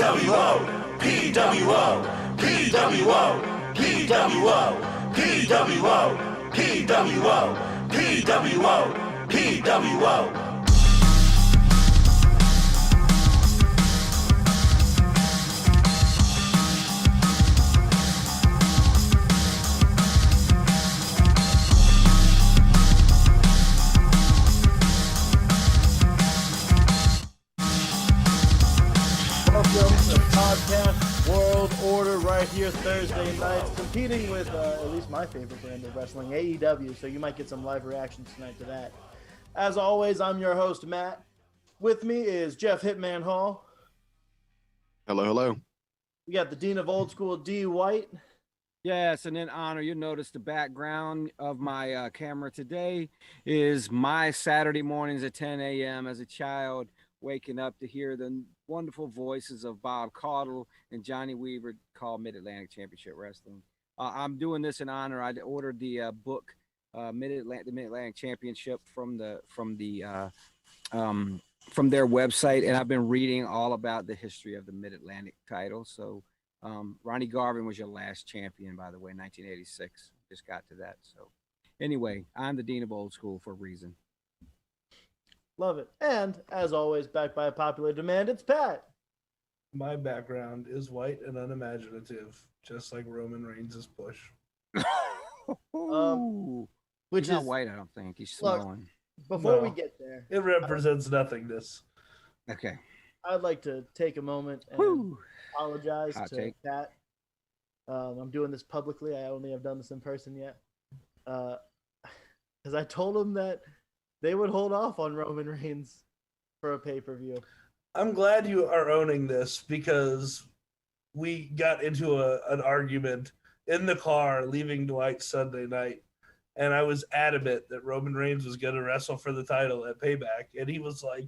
PWO, PWO, PWO, PWO, PWO, PWO, PWO, PWO. Welcome to Podcast World Order right here Thursday nights, competing with at least my favorite brand of wrestling, AEW, so you might get some live reactions tonight to that. As always, I'm your host, Matt. With me is Jeff Hitman Hall. Hello, hello. We got the Dean of Old School, D. White. Yes, and in honor, you notice the background of my camera today is my Saturday mornings at 10 a.m. as a child, waking up to hear the wonderful voices of Bob Caudle and Johnny Weaver called Mid-Atlantic Championship Wrestling. I'm doing this in honor. I ordered the book, the Mid-Atlantic Championship from their website, and I've been reading all about the history of the Mid-Atlantic title. So Ronnie Garvin was your last champion, by the way, 1986. Just got to that. So anyway, I'm the Dean of Old School for a reason. Love it. And as always, backed by a popular demand, it's Pat. My background is white and unimaginative, just like Roman Reigns' push. Which He's not is white, I don't think. He's Look, smiling. before No. we get there, It represents nothingness. Okay. I'd like to take a moment and Woo. apologize Hot to take. Pat. I'm doing this publicly. I only have done this in person yet. Because I told him that they would hold off on Roman Reigns for a pay-per-view. I'm glad you are owning this because we got into an argument in the car leaving Dwight Sunday night, and I was adamant that Roman Reigns was going to wrestle for the title at Payback, and he was like,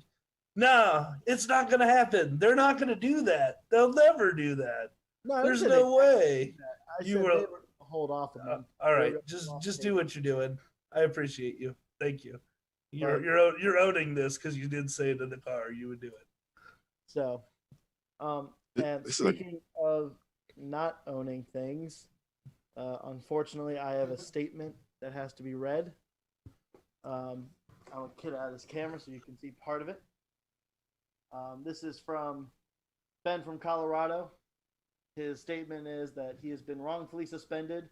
"No, it's not going to happen. They're not going to do that. They'll never do that. No, I There's said no way." I You said were- they would hold off. All right, just do what you're doing. I appreciate you. Thank you. You're owning this because you did say it in the car. You would do it. So, and This is speaking of not owning things, unfortunately, I have a statement that has to be read. I'll get out of this camera so you can see part of it. This is from Ben from Colorado. His statement is that he has been wrongfully suspended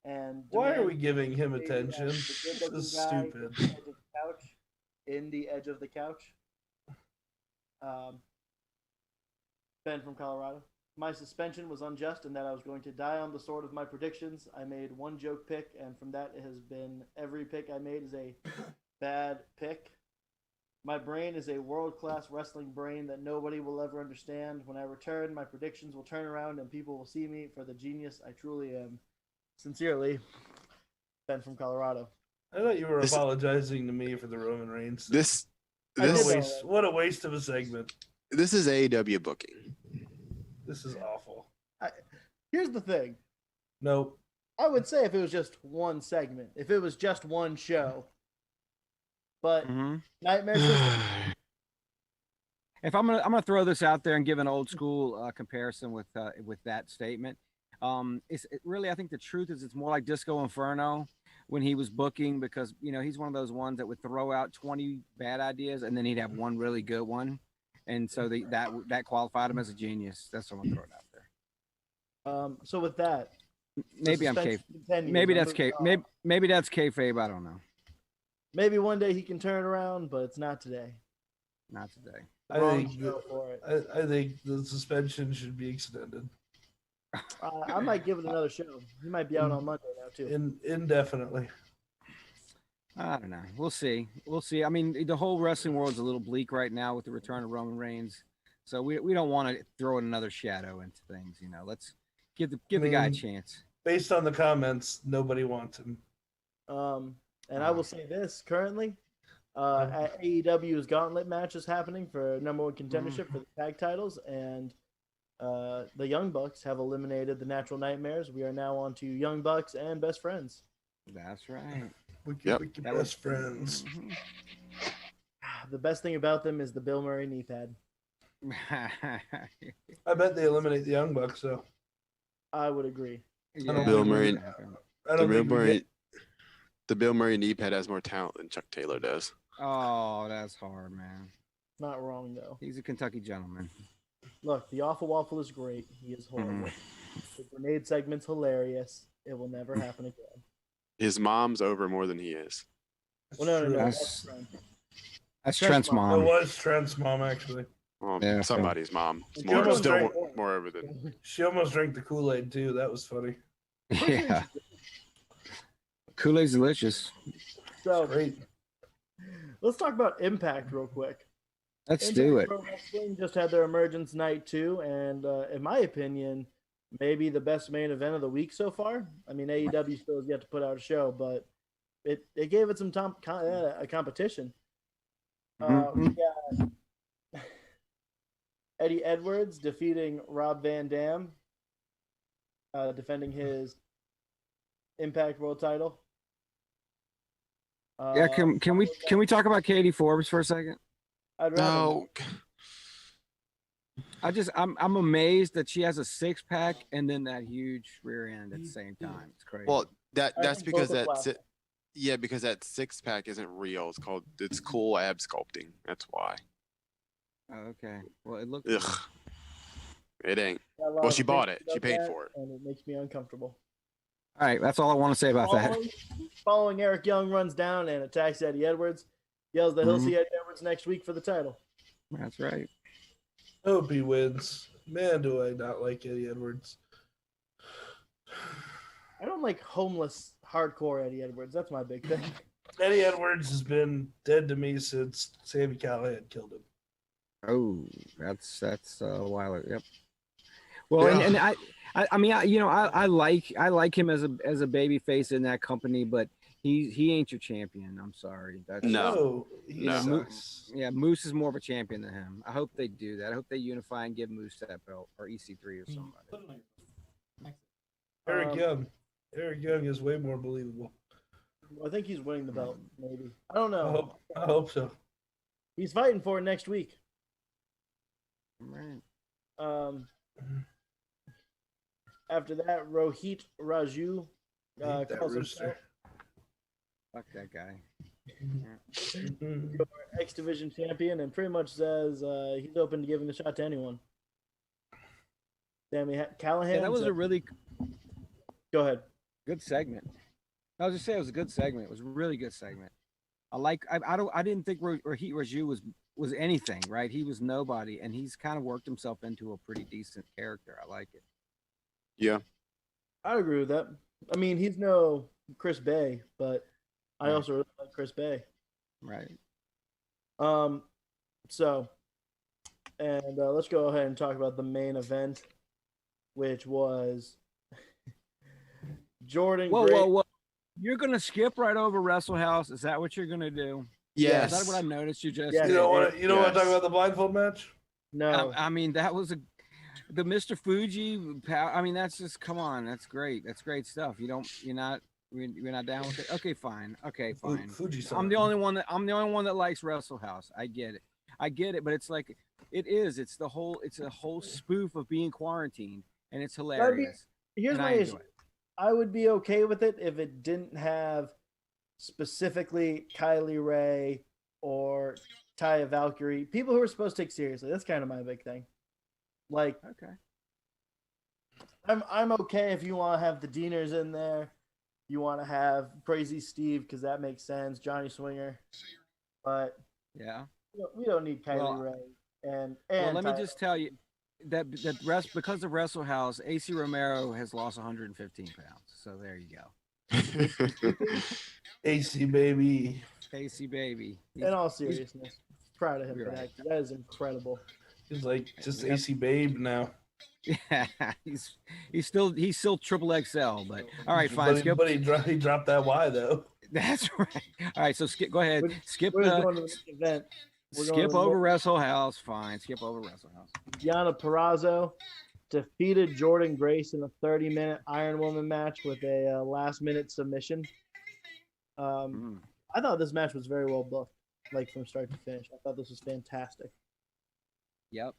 and Why are demands we giving him the attention? good-looking This is guy stupid. in the edge of the couch. Ben from Colorado. My suspension was unjust in that I was going to die on the sword of my predictions. I made one joke pick, and from that it has been every pick I made is a bad pick. My brain is a world-class wrestling brain that nobody will ever understand. When I return, my predictions will turn around and people will see me for the genius I truly am. Sincerely, Ben from Colorado. I thought you were apologizing to me for the Roman Reigns. What a waste of a segment. This is AEW booking. This is awful. Here's the thing. Nope. I would say if it was just one segment, if it was just one show. But Nightmare System. If I'm gonna throw this out there and give an old school comparison with that statement, really I think the truth is it's more like Disco Inferno when he was booking, because he's one of those ones that would throw out 20 bad ideas and then he'd have one really good one, and so that qualified him as a genius. That's what I'm throwing out there. So with that, maybe I'm maybe that's kayfabe. I don't know. Maybe one day he can turn around, but it's not today. Not today. I think the suspension should be extended. I might give it another show. He might be out on Monday now too. Indefinitely. I don't know. We'll see. I mean, the whole wrestling world's a little bleak right now with the return of Roman Reigns, so we don't want to throw another shadow into things. Let's give the guy a chance. Based on the comments, nobody wants him. And I will say this currently, at AEW's Gauntlet match is happening for number one contendership for the tag titles, and the Young Bucks have eliminated the Natural Nightmares. We are now on to Young Bucks and Best Friends. That's right. We can be best friends. The best thing about them is the Bill Murray knee pad. I bet they eliminate the Young Bucks though. I would agree. Yeah, Bill it Murray- wouldn't happen. I The don't Bill think we Murray, get. the Bill Murray knee pad has more talent than Chuck Taylor does. Oh, that's hard, man. Not wrong though. He's a Kentucky gentleman. Look, the Awful Waffle is great. He is horrible. The grenade segment's hilarious. It will never happen again. His mom's over more than he is. Well, no, True. that's That's Trent's Trent's mom. It mom. was Trent's mom actually. Well, Yeah, somebody's mom. It's She more, almost still drank more over than. She almost drank the Kool-Aid too. That was funny. Yeah. Kool-Aid's delicious. So Great. let's talk about Impact real quick. Let's Impact do it. Pro Wrestling just had their emergence night too, and in my opinion, maybe the best main event of the week so far. I mean, AEW still has yet to put out a show, but it gave it some a competition. We Mhm. got Eddie Edwards defeating Rob Van Dam, defending his Impact World title. Yeah, can we talk about Katie Forbes for a second? I'd rather No, I'm amazed that she has a six pack and then that huge rear end at the same time. It's crazy. well, that's I think because both are that's plastic. yeah, because that six pack isn't real. It's cool ab sculpting. That's why. Oh, okay. Well, it looks. Ugh, it ain't. Got a lot Well, of she bought things it. She about paid that, for it. and it makes me uncomfortable. All right, that's all I want to say about that. Following Eric Young runs down and attacks Eddie Edwards, yells that he'll see Eddie Edwards next week for the title. That's right. Hope he wins. Man, do I not like Eddie Edwards. I don't like homeless hardcore Eddie Edwards. That's my big thing. Eddie Edwards has been dead to me since Sammy Callahan killed him. Oh, that's a while ago. Yep. Well, and I mean, I like him as a baby face in that company, but he ain't your champion. I'm sorry. That's No. He No. sucks. Yeah, Moose is more of a champion than him. I hope they do that. I hope they unify and give Moose that belt or EC3 or somebody. Eric Young is way more believable. I think he's winning the belt, maybe. I don't know. I hope so. He's fighting for it next week. Right. After that, Rohit Raju Hate that calls rooster. himself Fuck that guy. X Division champion and pretty much says he's open to giving the shot to anyone. Sammy Callahan. Yeah, that was a really Go ahead. good segment. I was just saying it was a good segment. It was a really good segment. I didn't think Rohit Raju was anything, right? He was nobody, and he's kind of worked himself into a pretty decent character. I like it. Yeah. I agree with that. I mean, he's no Chris Bay, but I Right. also really like Chris Bay. Right. So, and let's go ahead and talk about the main event, which was Jordan. Whoa, Gray- whoa, whoa! You're gonna skip right over Wrestle House? Is that what you're gonna do? Yes. Is that what I noticed you just? Yeah. You don't want to Yes. talk about the blindfold match? No, I mean, that was the Mr. Fuji. I mean, that's just come on. That's great. That's great stuff. You're not down with it. Okay, fine. Okay, fine. Fuji-san. I'm the only one that likes Wrestle House. I get it. But it's like it's a whole spoof of being quarantined, and it's hilarious. here's and my I issue. enjoy it. I would be okay with it if it didn't have specifically Kylie Ray or Taya Valkyrie, people who are supposed to take seriously. That's kind of my big thing. Like, Okay. I'm okay if you want to have the Deaners in there. You want to have Crazy Steve because that makes sense. Johnny Swinger, but Yeah. we don't need Kylie Well, Ray. And Well, let me Taya. just tell you that because of Wrestle House, AC Romero has lost 115 pounds. So there you go. AC baby. AC baby. In all seriousness, proud of him You're for right. that. That is incredible. He's like just Yep. AC babe now. Yeah, he's still Triple XL, but all right, fine. Skip. But he dropped that Y though. That's right. All right, so skip. Go ahead. Skip We're just going to the next event. We're going skip to over the- Wrestle House. Fine. Skip over Wrestle House. Gianna Perrazzo defeated Jordan Grace in a 30-minute Iron Woman match with a last-minute submission. Mm. I thought this match was very well booked, like from start to finish. I thought this was fantastic. Yep.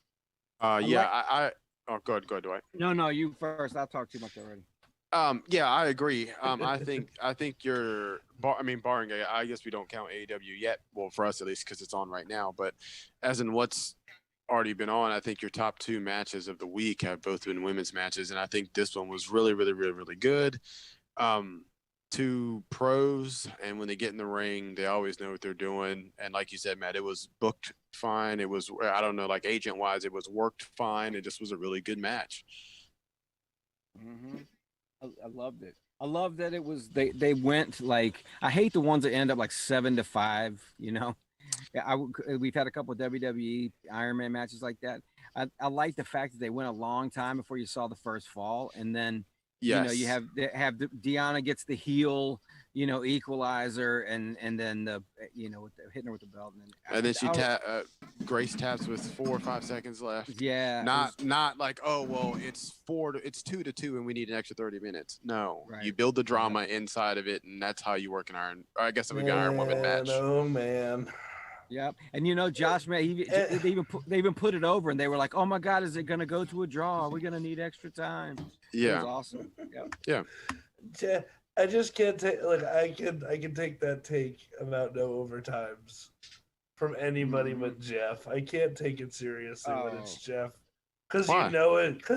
Yeah, oh, go ahead, Dwight. No, you first. I'll talk too much already. Yeah, I agree. I think barring, I guess we don't count AEW yet. Well, for us at least, because it's on right now. But as in what's already been on, I think your top two matches of the week have both been women's matches, and I think this one was really, really, really, really good. Two pros, and when they get in the ring, they always know what they're doing. And like you said, Matt, it was booked fine. It was, I don't know, like agent wise, it was worked fine. It just was a really good match. Mm-hmm. I loved it. I love that it was they went like, I hate the ones that end up like 7-5. You know, we've had a couple of WWE Iron Man matches like that. I like the fact that they went a long time before you saw the first fall, and then Yes. you have Deanna gets the heel, equalizer, and then the hitting her with the belt, and then Grace taps with 4 or 5 seconds left. Yeah, not like, oh well, it's 2-2 and we need an extra 30 minutes. No, right. You build the drama inside of it, and that's how you work an Iron. Or I guess we got Iron Woman match. Oh man. Yeah, and Josh, man, they even put it over, and they were like, "Oh my God, is it gonna go to a draw? Are we gonna need extra time?" Yeah, it was awesome. Yeah. I just can't take I can take that take about no overtimes from anybody but Jeff. I can't take it seriously when it's Jeff, because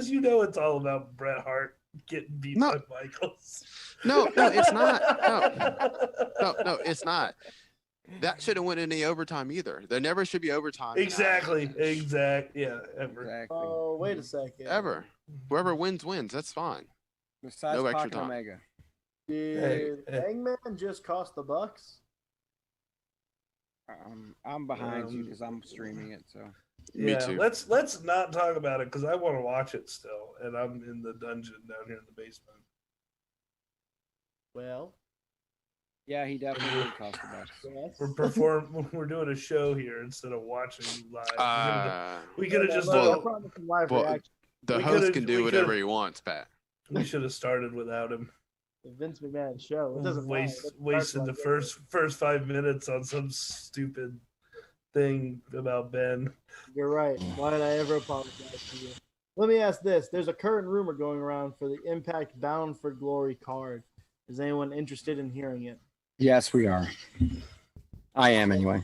you know it's all about Bret Hart getting beat by Michaels. No, it's not. No, it's not. That shouldn't win any overtime either. There never should be overtime. Exactly. Yeah, ever. Exactly. Oh, wait a second. Ever. Whoever wins. That's fine. Besides no Pac extra and time. Omega. Did Hangman just cost the Bucks? I'm behind you because I'm streaming it. So Me too. Let's not talk about it because I want to watch it still, and I'm in the dungeon down here in the basement. Well, yeah, he definitely did cost the Bucks. yes. We're doing a show here instead of watching live. We could have just Well, done. The host can do whatever he wants, Pat. We should have started without him. The Vince McMahon show. It doesn't wasted the first 5 minutes on some stupid thing about Ben. You're right. Why did I ever apologize to you? Let me ask this. There's a current rumor going around for the Impact Bound for Glory card. Is anyone interested in hearing it? Yes, we are. I am anyway.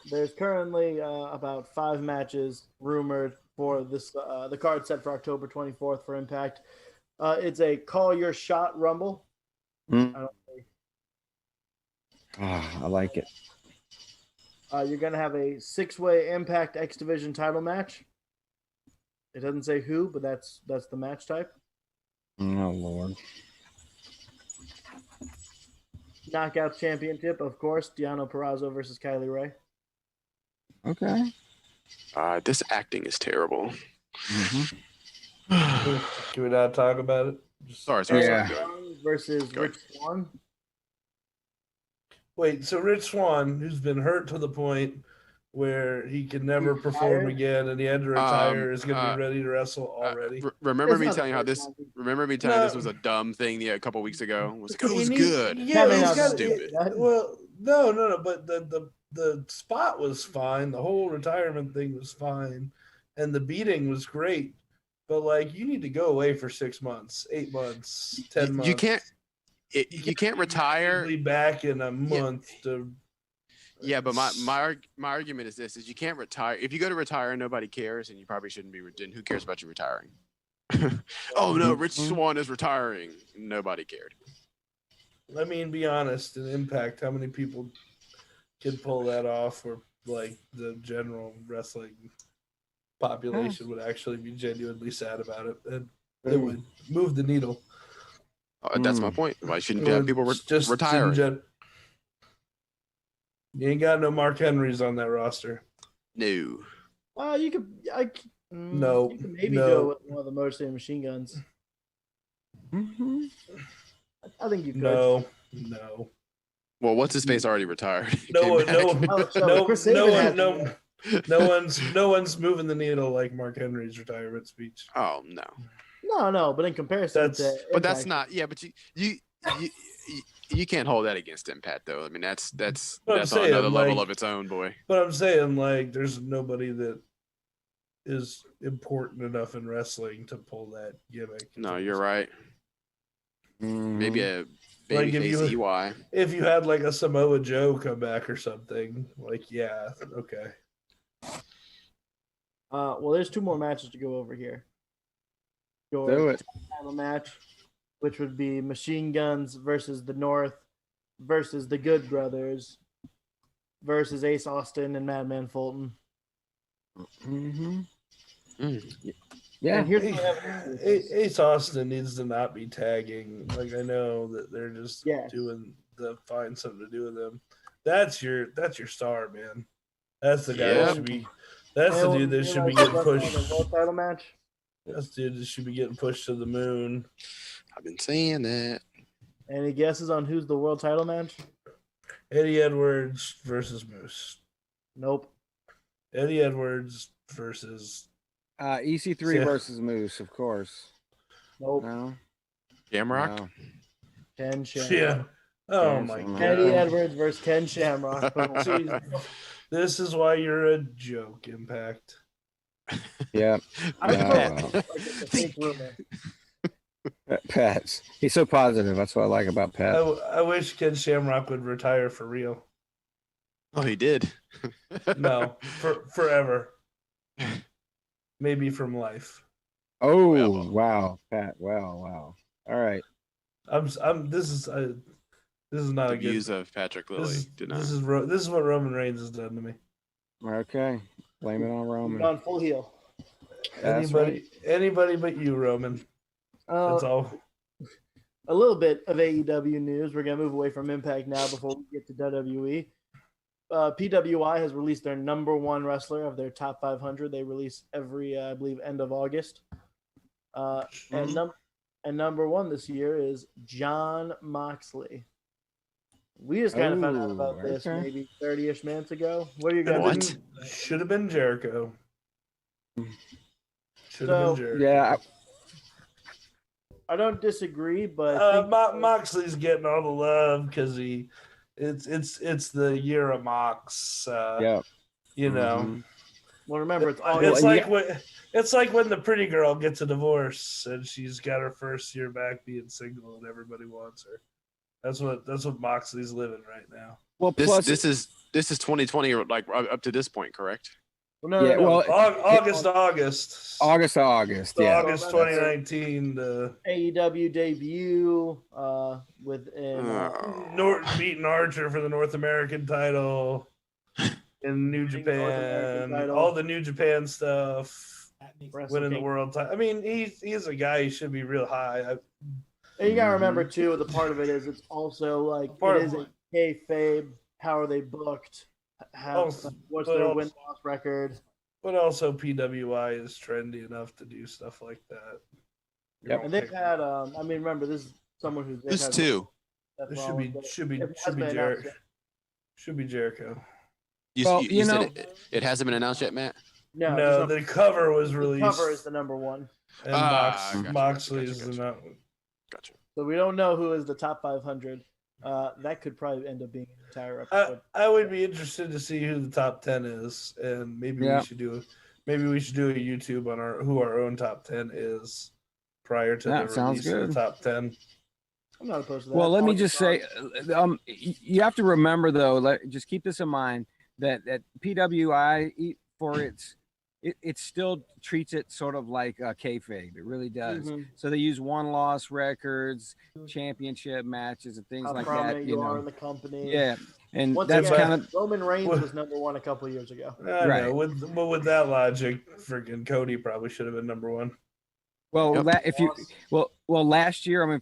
There's currently about 5 matches rumored for this the card set for October 24th for Impact. It's a Call Your Shot Rumble. I like it. You're going to have a 6-way Impact X Division title match. It doesn't say who, but that's the match type. Oh, Lord. Knockout Championship, of course. Deonna Purrazzo versus Kylie Ray. Okay. This acting is terrible. Mm-hmm. Can we not talk about it? Sorry. Yeah. Versus Rich Swann. Wait, so Rich Swann, who's been hurt to the point where he can never perform again, and he had to retire, is going to be ready to wrestle already. Remember me telling you this was a dumb thing a couple weeks ago? It was good. Yeah, it was stupid. Well, no, but the spot was fine. The whole retirement thing was fine, and the beating was great. But you need to go away for 6 months, 8 months, 10 months. You can't retire. Be back in a month to. Yeah, but my argument is this: you can't retire. If you go to retire and nobody cares, and you probably shouldn't be. And who cares about you retiring? Oh no, Rich Swann is retiring. Nobody cared. I mean, be honest. In Impact, how many people can pull that off? Or the general wrestling population would actually be genuinely sad about it, and it would move the needle. That's my point. Why shouldn't you have people retiring? You ain't got no Mark Henrys on that roster. No. You could. No. You could maybe go with one of the Motor City Machine Guns. Mm-hmm. I think you could. No. Well, what's his face already retired? No one's moving the needle like Mark Henry's retirement speech. Oh no. No, but in comparison to Impact, but that's not. Yeah, but you can't hold that against Impact though. I mean, that's on another level of its own, boy. But I'm saying there's nobody that is important enough in wrestling to pull that gimmick. No, you're right. Maybe Mhm. a Like if babyface you EY. if you had like a Samoa Joe come back or something, like yeah, okay. Well, there's 2 more matches to go over here. Do Your it. title match, which would be Machine Guns versus the North versus the Good Brothers versus Ace Austin and Madman Fulton. Mm-hmm. Mm. Yeah. And here's Hey, my evidence for this. Ace Austin needs to not be tagging. Like I know that they're just Yes. doing the find something to do with them. That's your star, man. That's the guy that Yep. should be. That's the dude that should be getting pushed. The world title match. That's the dude that should be getting pushed to the moon. I've been saying that. Any guesses on who's the world title match? Eddie Edwards versus Moose. Nope. Eddie Edwards versus EC3 Yeah. versus Moose, of course. Nope. No. Shamrock. No. Ken Shamrock. yeah. Oh Ken my Shamrock. god. Eddie Edwards versus Ken Shamrock. Jesus. This is why you're a joke, Impact. Yeah. I Yeah, felt well. like it's a fake rumor. Pat's. He's so positive. That's what I like about Pat. I wish Ken Shamrock would retire for real. Oh, he did. No, forever. Maybe from life. Oh, Well. wow, Pat. Wow. All right. This is not The a good. views of Patrick Lilly did not. This is what Roman Reigns has done to me. Okay. Blame it on He's Roman. gone full heel. That's Anybody but you, Roman. That's all. A little bit of AEW news. We're gonna move away from Impact now before we get to WWE. PWI has released their number 1 wrestler of their top 500. They release every, I believe, end of August. And number 1 this year is John Moxley. We just kind of found out about this okay. maybe 30-ish minutes ago. What are you guys? What? Should have been Jericho. Should have So- been Jericho. Yeah. I don't disagree, but I think Moxley's getting all the love because it's the year of Mox. Yeah. You know, Mhm. well, remember it's it's August. like when the pretty girl gets a divorce and she's got her first year back being single and everybody wants her. That's what Moxley's living right now. Well, This plus, this is 2020, like up to this point, correct? No, yeah, well, August. August to August. So Yeah. August 2019. AEW debut Beating Archer for the North American title in New Winning the North American Japan. title. All the New Japan stuff. Wrestle Winning the King. world title. I mean, he's a guy who should be real high. And you gotta remember too, the part of it is it's also like it is a kayfabe. How are they booked? What's their win-loss record? But also PWI is trendy enough to do stuff like that. Yep. And they've had, I mean, remember this is someone who's Who's 2? Seth It Rollins, but should be it hasn't been announced Jericho. yet. Should be Jericho. You Well, said know- it hasn't been announced yet, Matt. No, No, the cover was the released. cover is the number 1. And Gotcha, Moxley gotcha, is the gotcha. not. Gotcha. So we don't know who is the top 500. That could probably end up being an entire episode. I would be interested to see who the top 10 is, and maybe Yeah. we should do a YouTube on who our own top 10 is prior to That the sounds release of good. the top 10. I'm not opposed to that. Well, let me August just say, August. you have to remember though. Just keep this in mind that PWI it still treats it sort of like a kayfabe. It really does. Mhm. So they use one-loss records, championship matches, and things How like prominent that. you are in the company. Yeah, and Once that's again, kind of Roman Reigns Well- was number 1 a couple years ago. I Right. know. With that logic, freaking Cody probably should have been number 1. well. Yep. If you last year, I mean,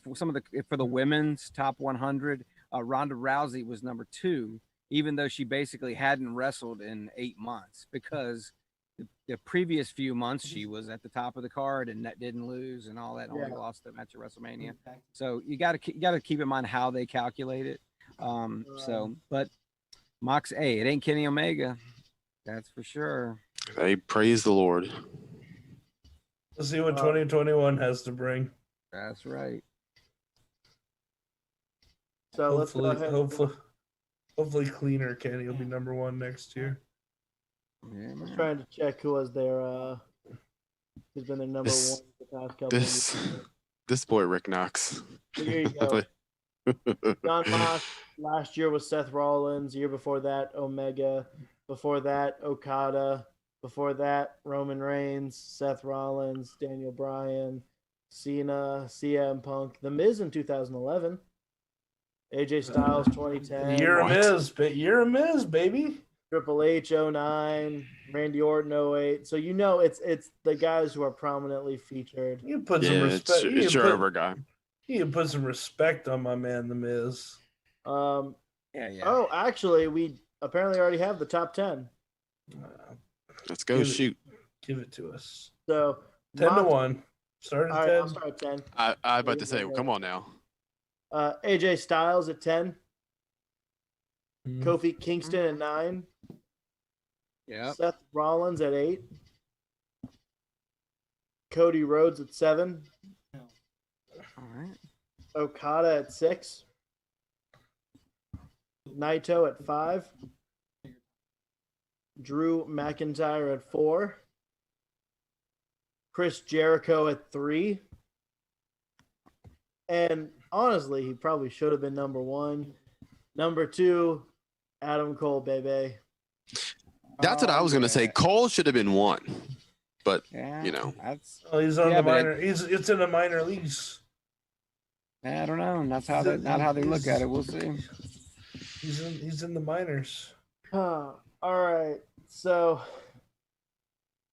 for the women's top 100, Ronda Rousey was number 2, even though she basically hadn't wrestled in 8 months because the previous few months she was at the top of the card and that didn't lose and all that. Only Yeah. lost the match at WrestleMania. So you got to keep in mind how they calculate it. But Mox, it ain't Kenny Omega, that's for sure. Hey, praise the Lord. Let's see what 2021 has to bring. That's right. So let's go Hopefully, ahead. hopefully cleaner Kenny will be number 1 next year. Yeah, I was man. trying to check who was their He's been their number This- one the past couple of This years. this boy Rick Knox. So here you go. John last year was Seth Rollins. Year before that, Omega. Before that, Okada. Before that, Roman Reigns, Seth Rollins, Daniel Bryan, Cena, CM Punk, The Miz in 2011, AJ Styles 2010, You're a What? Miz, but you're a Miz, baby. Triple H 09, Randy Orton 08. So you know it's the guys who are prominently featured. You put some Yeah, respect. it's your over guy. You can put some respect on my man, the Miz. Um, Yeah, yeah. Oh, actually, we apparently already have the top 10. Let's go Give it- shoot. Give it to us. So 10 to Monty- 1. Start All at right, 10. I'll start at 10. I about to say, come on now. AJ Styles at 10. Mhm. Kofi Kingston at 9. Yep. Seth Rollins at 8. Cody Rhodes at 7. All right. Okada at 6. Naito at 5. Drew McIntyre at 4. Chris Jericho at 3. And honestly, he probably should have been number 1. Number 2, Adam Cole, baby. That's what I was gonna say. Cole should have been 1, but Yeah, you know. that's. Oh, he's on Yeah, the but minor. It's in the minor leagues. I don't know. That's how they not how they look at it. We'll see. He's in the minors. All right. So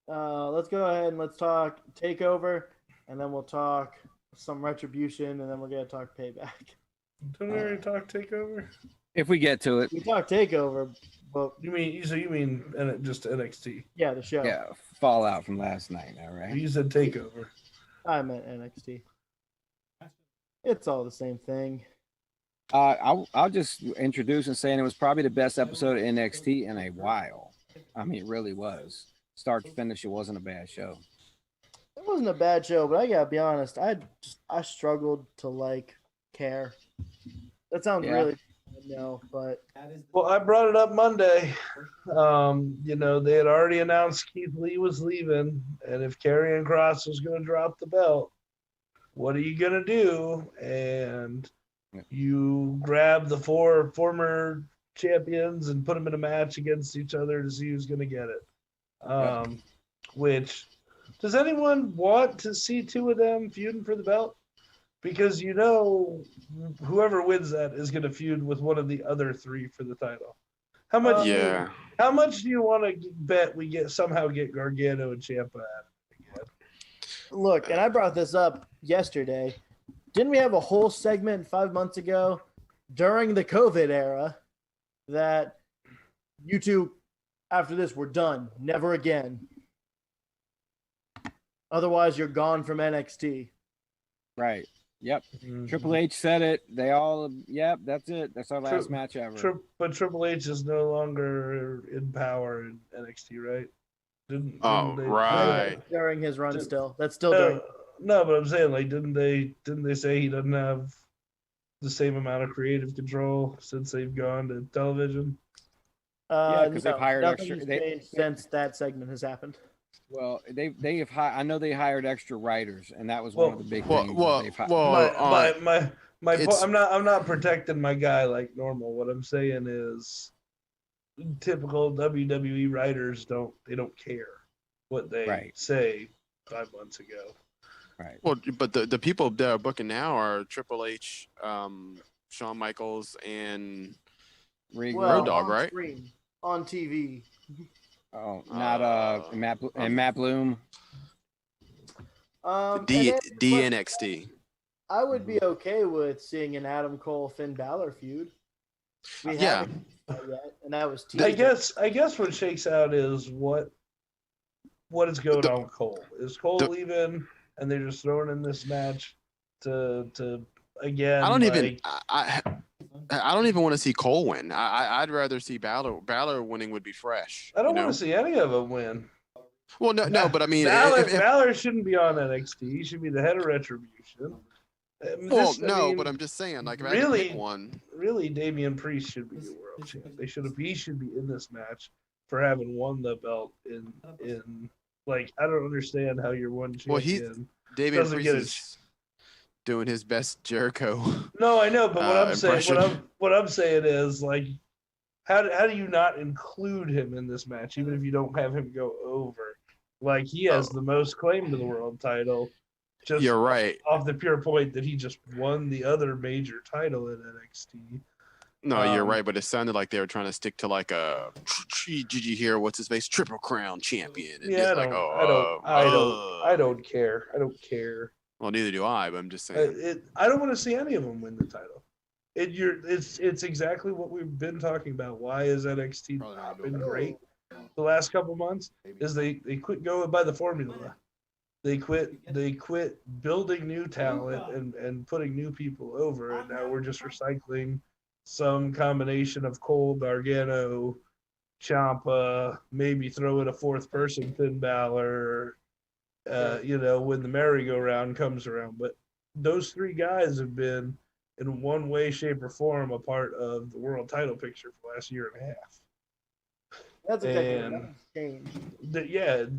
let's go ahead and let's talk Takeover, and then we'll talk some Retribution, and then we're gonna talk Payback. Don't we already talk takeover? If we get to it, We talked Takeover, but You mean just NXT? yeah, the show. yeah, fallout from last night. All right. You said takeover. I meant NXT. It's all the same thing. I'll just introduce and saying it was probably the best episode of NXT in a while. I mean, it really was. Start to finish, it wasn't a bad show. It wasn't a bad show, but I gotta be honest. I struggled to care. That sounds Yeah. really but Well, I brought it up Monday. They had already announced Keith Lee was leaving, and if Karrion Kross was going to drop the belt, what are you going to do? And you grab the 4 former champions and put them in a match against each other to see who's going to get it. Which, does anyone want to see 2 of them feuding for the belt? Because whoever wins that is going to feud with one of the other 3 for the title. How much? Yeah. How much do you want to bet we somehow get Gargano and Ciampa at it again? look, and I brought this up yesterday. Didn't we have a whole segment 5 months ago during the COVID era that you two, after this, we're done, never again. Otherwise, you're gone from NXT. Right. Yep. Mm-hmm. Triple H said it. They all. Yep. That's it. That's our last match ever. But Triple H is no longer in power in NXT, right? Didn't they- Right. During his run, Did- still. That's still during. No, but I'm saying, didn't they say he doesn't have the same amount of creative control since they've gone to television? Yeah, 'cause they've hired nothing's extra- changed since that segment has happened. Well, they have. I know they hired extra writers, and that was one of the big things. I'm not protecting my guy like normal. What I'm saying is, typical WWE writers don't care what they say 5 months ago. Right. Well, but the people that are booking now are Triple H, Shawn Michaels, and Road Dogg, on right? screen, on TV. Oh, not Matt Bloom. DNXT. I would be okay with seeing an Adam Cole Finn Balor feud. We Yeah. haven't seen that yet, and that was I teased. guess what shakes out is what is going on with Cole. Is Cole leaving and they're just throwing in this match to again? I don't even want to see Cole win. I'd rather see Balor. Balor winning would be fresh. I don't want to see any of them win. Well, no, but I mean, Balor shouldn't be on NXT. He should be the head of Retribution. But I'm just saying, if I had to pick one, really, Damian Priest should be the world champ. He should be in this match for having won the belt in Like, I don't understand how you're one Well, champion. Damian Doesn't Priest get is doing his best Jericho. No, I know, but what I'm saying, impression. what I'm saying is like, how do you not include him in this match, even if you don't have him go over? Like, he has the most claim to the world title, just You're right. off the pure point that he just won the other major title in NXT. No, you're right, but it sounded like they were trying to stick to like a did you hear what's his face Triple Crown champion? And Yeah, it's like, I don't care. I don't care. Well, neither do I, but I'm just saying. I don't want to see any of them win the title. It's exactly what we've been talking about. Why is NXT not been great the last couple months? Is they quit going by the formula. They quit building new talent and putting new people over, and now we're just recycling some combination of Cole, Gargano, Ciampa, maybe throw in a fourth person, Finn Balor, when the merry-go-round comes around. But those three guys have been, in one way, shape, or form, a part of the world title picture for the last year and a half. That's exactly what changed.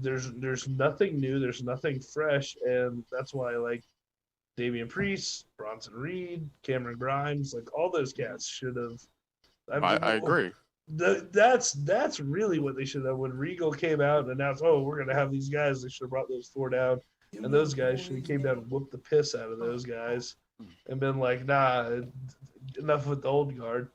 There's nothing new, there's nothing fresh, and that's why like Damian Priest, Bronson Reed, Cameron Grimes, like all those cats should have. I agree. That's really what they should have. When Regal came out and announced, "Oh, we're gonna have these guys," they should have brought those four down, and those guys should have came down and whooped the piss out of those guys, and been like, "Nah, enough with the old guard."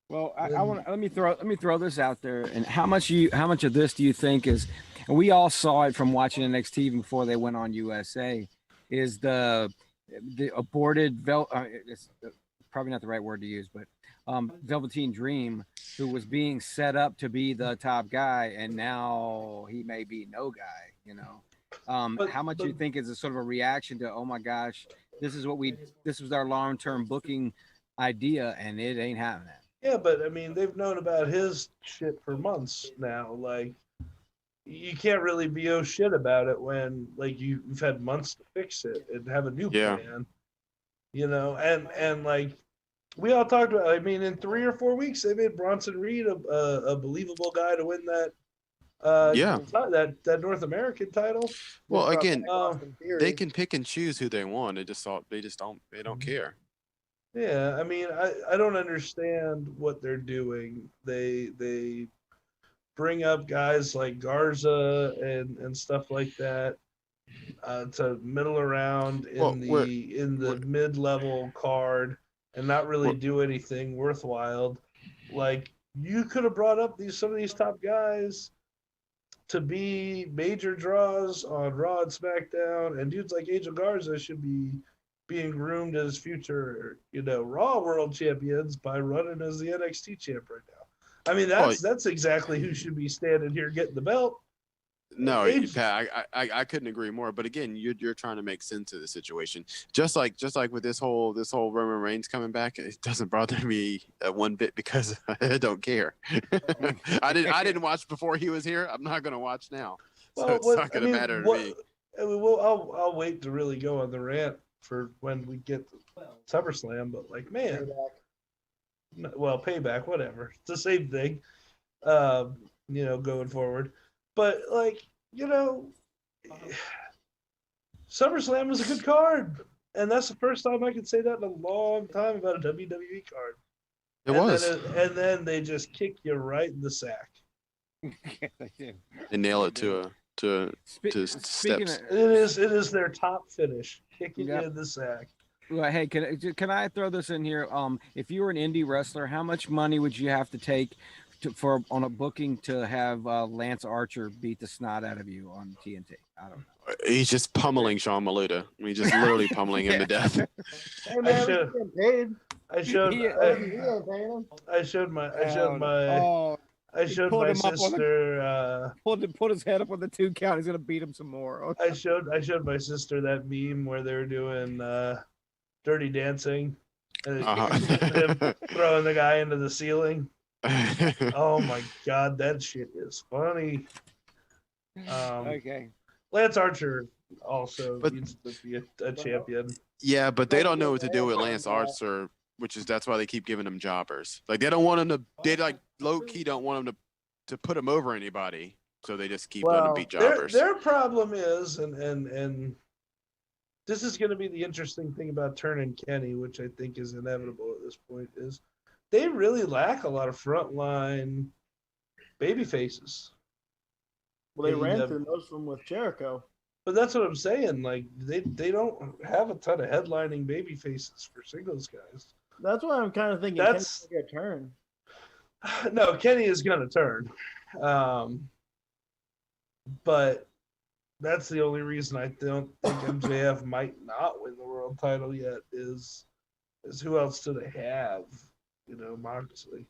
Well, I want let me throw this out there. And how much of this do you think is? And we all saw it from watching NXT before they went on USA. Is the aborted it's probably not the right word to use, but Velveteen Dream, who was being set up to be the top guy, and now he may be no guy. How much do you think is a sort of a reaction to, oh my gosh, this was our long-term booking idea, and it ain't happening. Yeah, but I mean, they've known about his shit for months now. Like, you can't really be oh shit about it when like you've had months to fix it and have a new plan. And like we all talked about. I mean, in 3 or 4 weeks, they made Bronson Reed a believable guy to win that. That North American title. Well, again, they can pick and choose who they want. They don't care. Yeah, I mean, I don't understand what they're doing. They bring up guys like Garza and stuff like that to middle around in the mid-level card and not really do anything worthwhile. Like, you could have brought up some of these top guys to be major draws on Raw and SmackDown, and dudes like Angel Garza should be being groomed as future, Raw World Champions by running as the NXT champ right now. I mean, that's exactly who should be standing here getting the belt. No, Pat, I couldn't agree more. But again, you're trying to make sense of the situation. Just like with this whole Roman Reigns coming back, it doesn't bother me one bit because I don't care. I didn't watch before he was here. I'm not going to watch now, so it's not going to matter to me. I mean, I'll wait to really go on the rant for when we get to SummerSlam. But like, man, Payback, whatever. It's the same thing. Going forward. But, SummerSlam was a good card. And that's the first time I can say that in a long time about a WWE card. And then they just kick you right in the sack. They nail it to steps. It is their top finish, kicking you in the sack. Well, hey, can I throw this in here? If you were an indie wrestler, how much money would you have to take on a booking to have Lance Archer beat the snot out of you on TNT? I don't know. He's just pummeling Sean Maluda. I mean, just literally pummeling him to death. Hey man, I showed my sister. Put his head up on the 2 count. He's gonna beat him some more. I showed my sister that meme where they were doing Dirty Dancing, and him throwing the guy into the ceiling. Oh my god, that shit is funny. Okay. Lance Archer also needs to be a champion. Yeah, but they don't know what to do with Lance Archer, that's why they keep giving him jobbers. Like, they don't want him to. They like low key don't want him to put him over anybody. so they just keep letting them beat jobbers. Their problem is, and this is going to be the interesting thing about turning Kenny, which I think is inevitable at this point, is they really lack a lot of frontline baby faces. Well, they ran through most of them with Jericho. But that's what I'm saying. Like they don't have a ton of headlining baby faces for singles guys. That's why I'm kind of thinking Kenny's going to turn. No, Kenny is going to turn. But that's the only reason I don't think MJF might not win the world title yet is who else do they have? You know, Moxley.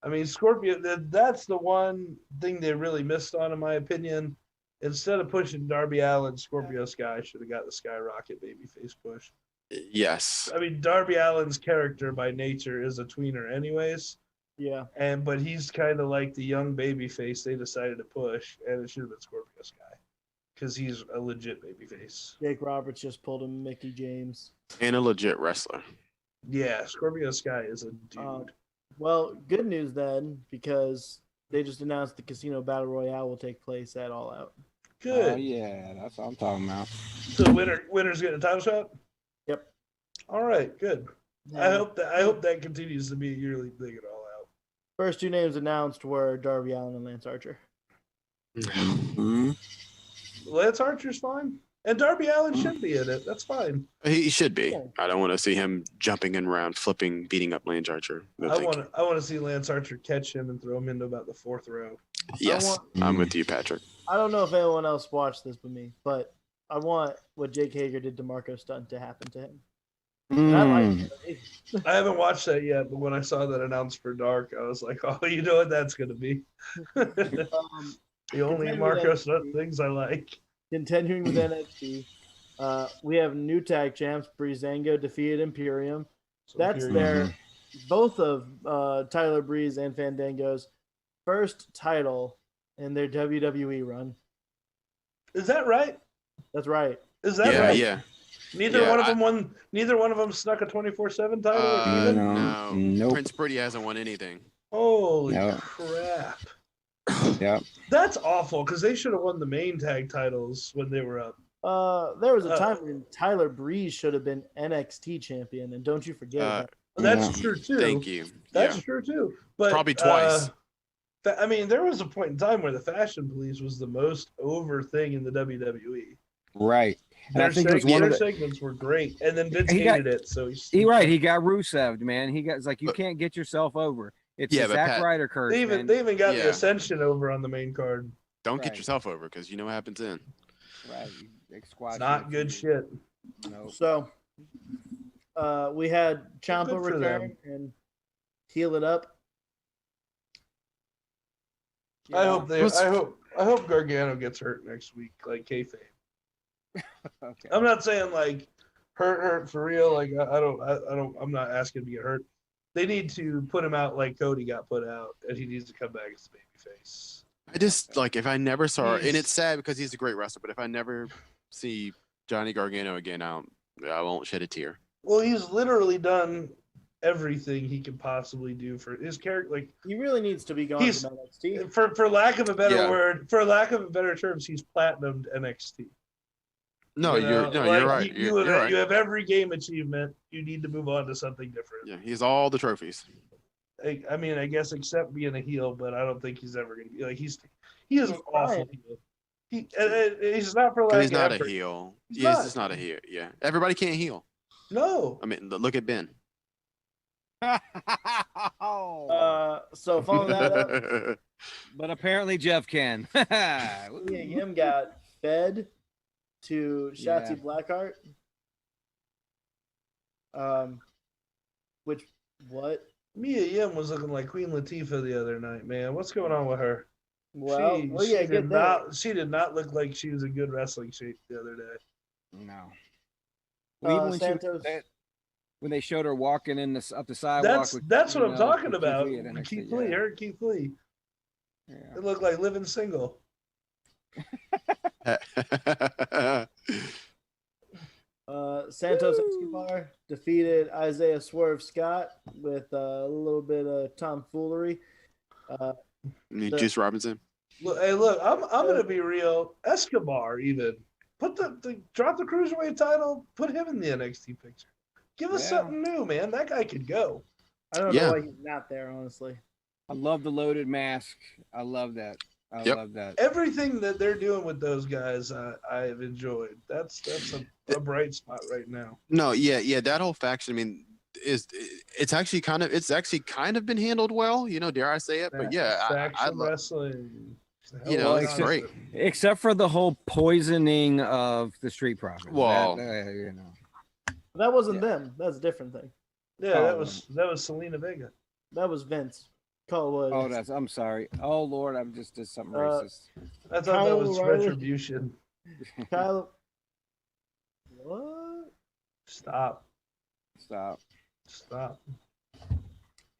I mean, Scorpio, that's the one thing they really missed on, in my opinion. Instead of pushing Darby Allin, Scorpio Sky should have got the Skyrocket babyface push. Yes. I mean, Darby Allin's character by nature is a tweener anyways. Yeah. But he's kind of like the young babyface they decided to push, and it should have been Scorpio Sky because he's a legit babyface. Jake Roberts just pulled him Mickey James. And a legit wrestler. Yeah, Scorpio Sky is a dude. Well, good news then, because they just announced the Casino Battle Royale will take place at All Out. Good. Oh yeah, that's what I'm talking about. So winner's getting a title shot? Yep. All right, good. Yeah. I hope that continues to be a yearly thing at All Out. First two names announced were Darby Allin and Lance Archer. Mm-hmm. Lance Archer's fine. And Darby Allin should be in it. That's fine. He should be. Yeah. I don't want to see him jumping around, flipping, beating up Lance Archer. I want to see Lance Archer catch him and throw him into about the fourth row. Yes, I'm with you, Patrick. I don't know if anyone else watched this but me, but I want what Jake Hager did to Marco Stunt to happen to him. And I like it. I haven't watched that yet, but when I saw that announced for Dark, I was like, oh, you know what that's going to be. The only Marco Stunt things I like. Continuing with NXT, we have new tag champs. Breezango defeated Imperium. That's both of Tyler Breeze and Fandango's first title in their WWE run. Is that right? That's right. Is that right? Yeah. Neither one of them won. Neither one of them snuck a 24/7 title. Or even? No. Nope. Prince Pretty hasn't won anything. Holy Nope. crap! Yep. That's awful because they should have won the main tag titles when they were up. There was a time when Tyler Breeze should have been NXT champion, and don't you forget that. That's true too. Thank you. That's true too. But probably twice. I mean, there was a point in time where the Fashion Police was the most over thing in the WWE. Right. And Their, I think it was one of the segments were great, and then Vince He hated it. So He got Rusev, man. It's like you can't get yourself over. It's Yeah, the but Zack Pat- Ryder curse. They even got the Ascension over on the main card. Don't Right. get yourself over because you know what happens then. Right. It's not good shit. No. So, we had Ciampa Good for return and heal it up. I hope Gargano gets hurt next week, like kayfabe. Okay. I'm not saying like hurt for real. Like I'm not asking him to get hurt. They need to put him out like Cody got put out, and he needs to come back as the babyface. I just like if I never saw, and it's sad because he's a great wrestler, but if I never see Johnny Gargano again, I won't shed a tear. Well, he's literally done everything he can possibly do for his character. Like He really needs to be gone He's- from NXT. for lack of a better Yeah. word, for lack of a better terms, he's platinumed NXT. No, You know, you're right. You You're right. have every game achievement. You need to move on to something different. Yeah, he's all the trophies. I mean, I guess except being a heel, but I don't think he's ever going to be like he is an awful heel. He's not for Because lack he's not of effort. a heel. He's He's not. just not a heel. Yeah, everybody can't heel. No, I mean, look at Ben. So following that up, But apparently Jeff can. Mia Yim got fed to Shotzi Blackheart. Which what? Mia Yim was looking like Queen Latifah the other night, man. What's going on with her? Well, she get did that. not. She did not look like she was in good wrestling shape the other day. No. Well, even when, Santos. when they showed her walking up the sidewalk. That's what I'm talking with about. Keith Lee at NXT, Keith Lee, her and Keith Lee. Yeah. It looked like living single. Santos Escobar defeated Isaiah Swerve Scott with a little bit of tomfoolery. Juice Robinson. Look, I'm gonna be real. Escobar even put drop the cruiserweight title, put him in the NXT picture. Give us Yeah. something new, man. That guy could go. I don't Yeah. know why he's not there, honestly. I love the loaded mask. I love that. I Yep. love that. Everything that they're doing with those guys, I've enjoyed. That's a bright spot right now. No, yeah, that whole faction. I mean, it's actually kind of been handled well. Dare I say it? But yeah, I Faction love. wrestling. It's great. Except for the whole poisoning of the Street Profits. Well- That wasn't Yeah. them. That's a different thing. Yeah, Oh. that was Selena Vega. That was Vince. Call it what it is. I'm sorry. Oh Lord, I just did something Uh, racist. I thought that Kyle was O'Reilly. retribution. Kyle. What? Stop. Stop.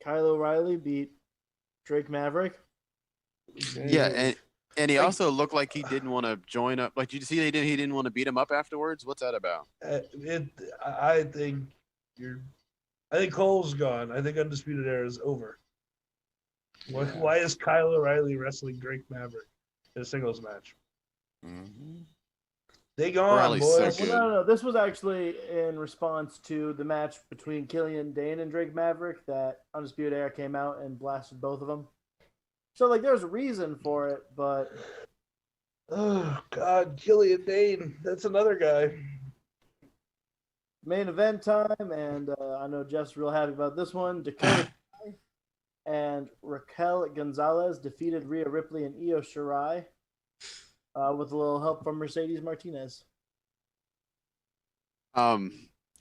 Kyle O'Reilly beat Drake Maverick. Yeah, and he also looked like he didn't want to join up. Like, did you see he didn't want to beat him up afterwards? What's that about? I think Cole's gone. I think Undisputed Era is over. Why is Kyle O'Reilly wrestling Drake Maverick in a singles match? Mhm. They gone, O'Reilly's boys. so good. No. This was actually in response to the match between Killian Dane and Drake Maverick that Undisputed Era came out and blasted both of them. So, like, there's a reason for it, but Oh God, Killian Dane. That's another guy. main event time, and I know Jeff's real happy about this one. Dakota Kai and Raquel Gonzalez defeated Rhea Ripley and Io Shirai with a little help from Mercedes Martinez. I'm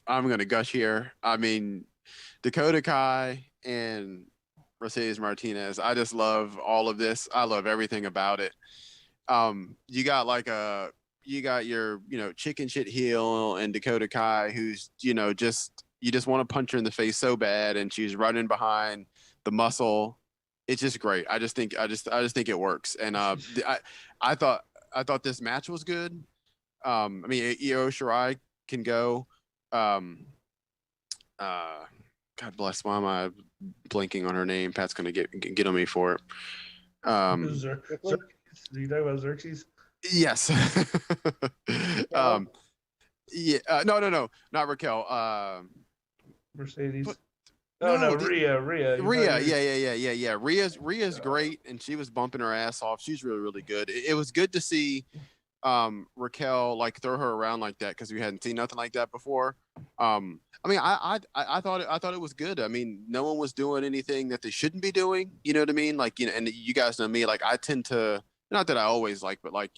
gonna gush here. I mean, Dakota Kai and Mercedes Martinez. I just love all of this. I love everything about it. You got your chicken shit heel and Dakota Kai, who's you just want to punch her in the face so bad, and she's running behind the muscle. It's just great. I just think it works, and I thought this match was good. I mean, Io Shirai can go. God bless. Why am I blanking on her name? Pat's gonna get on me for it. Xerxes? Are you talking about Xerxes? Yes. Yeah. No, not Raquel. Mercedes. But- Oh no, no, Rhea. Rhea. Yeah. Rhea's great, and she was bumping her ass off. She's really good. It was good to see Raquel like throw her around like that because we hadn't seen nothing like that before. I mean, I thought it was good. I mean, no one was doing anything that they shouldn't be doing. You know what I mean? Like, and you guys know me. Like, I tend to, not that I always like, but like,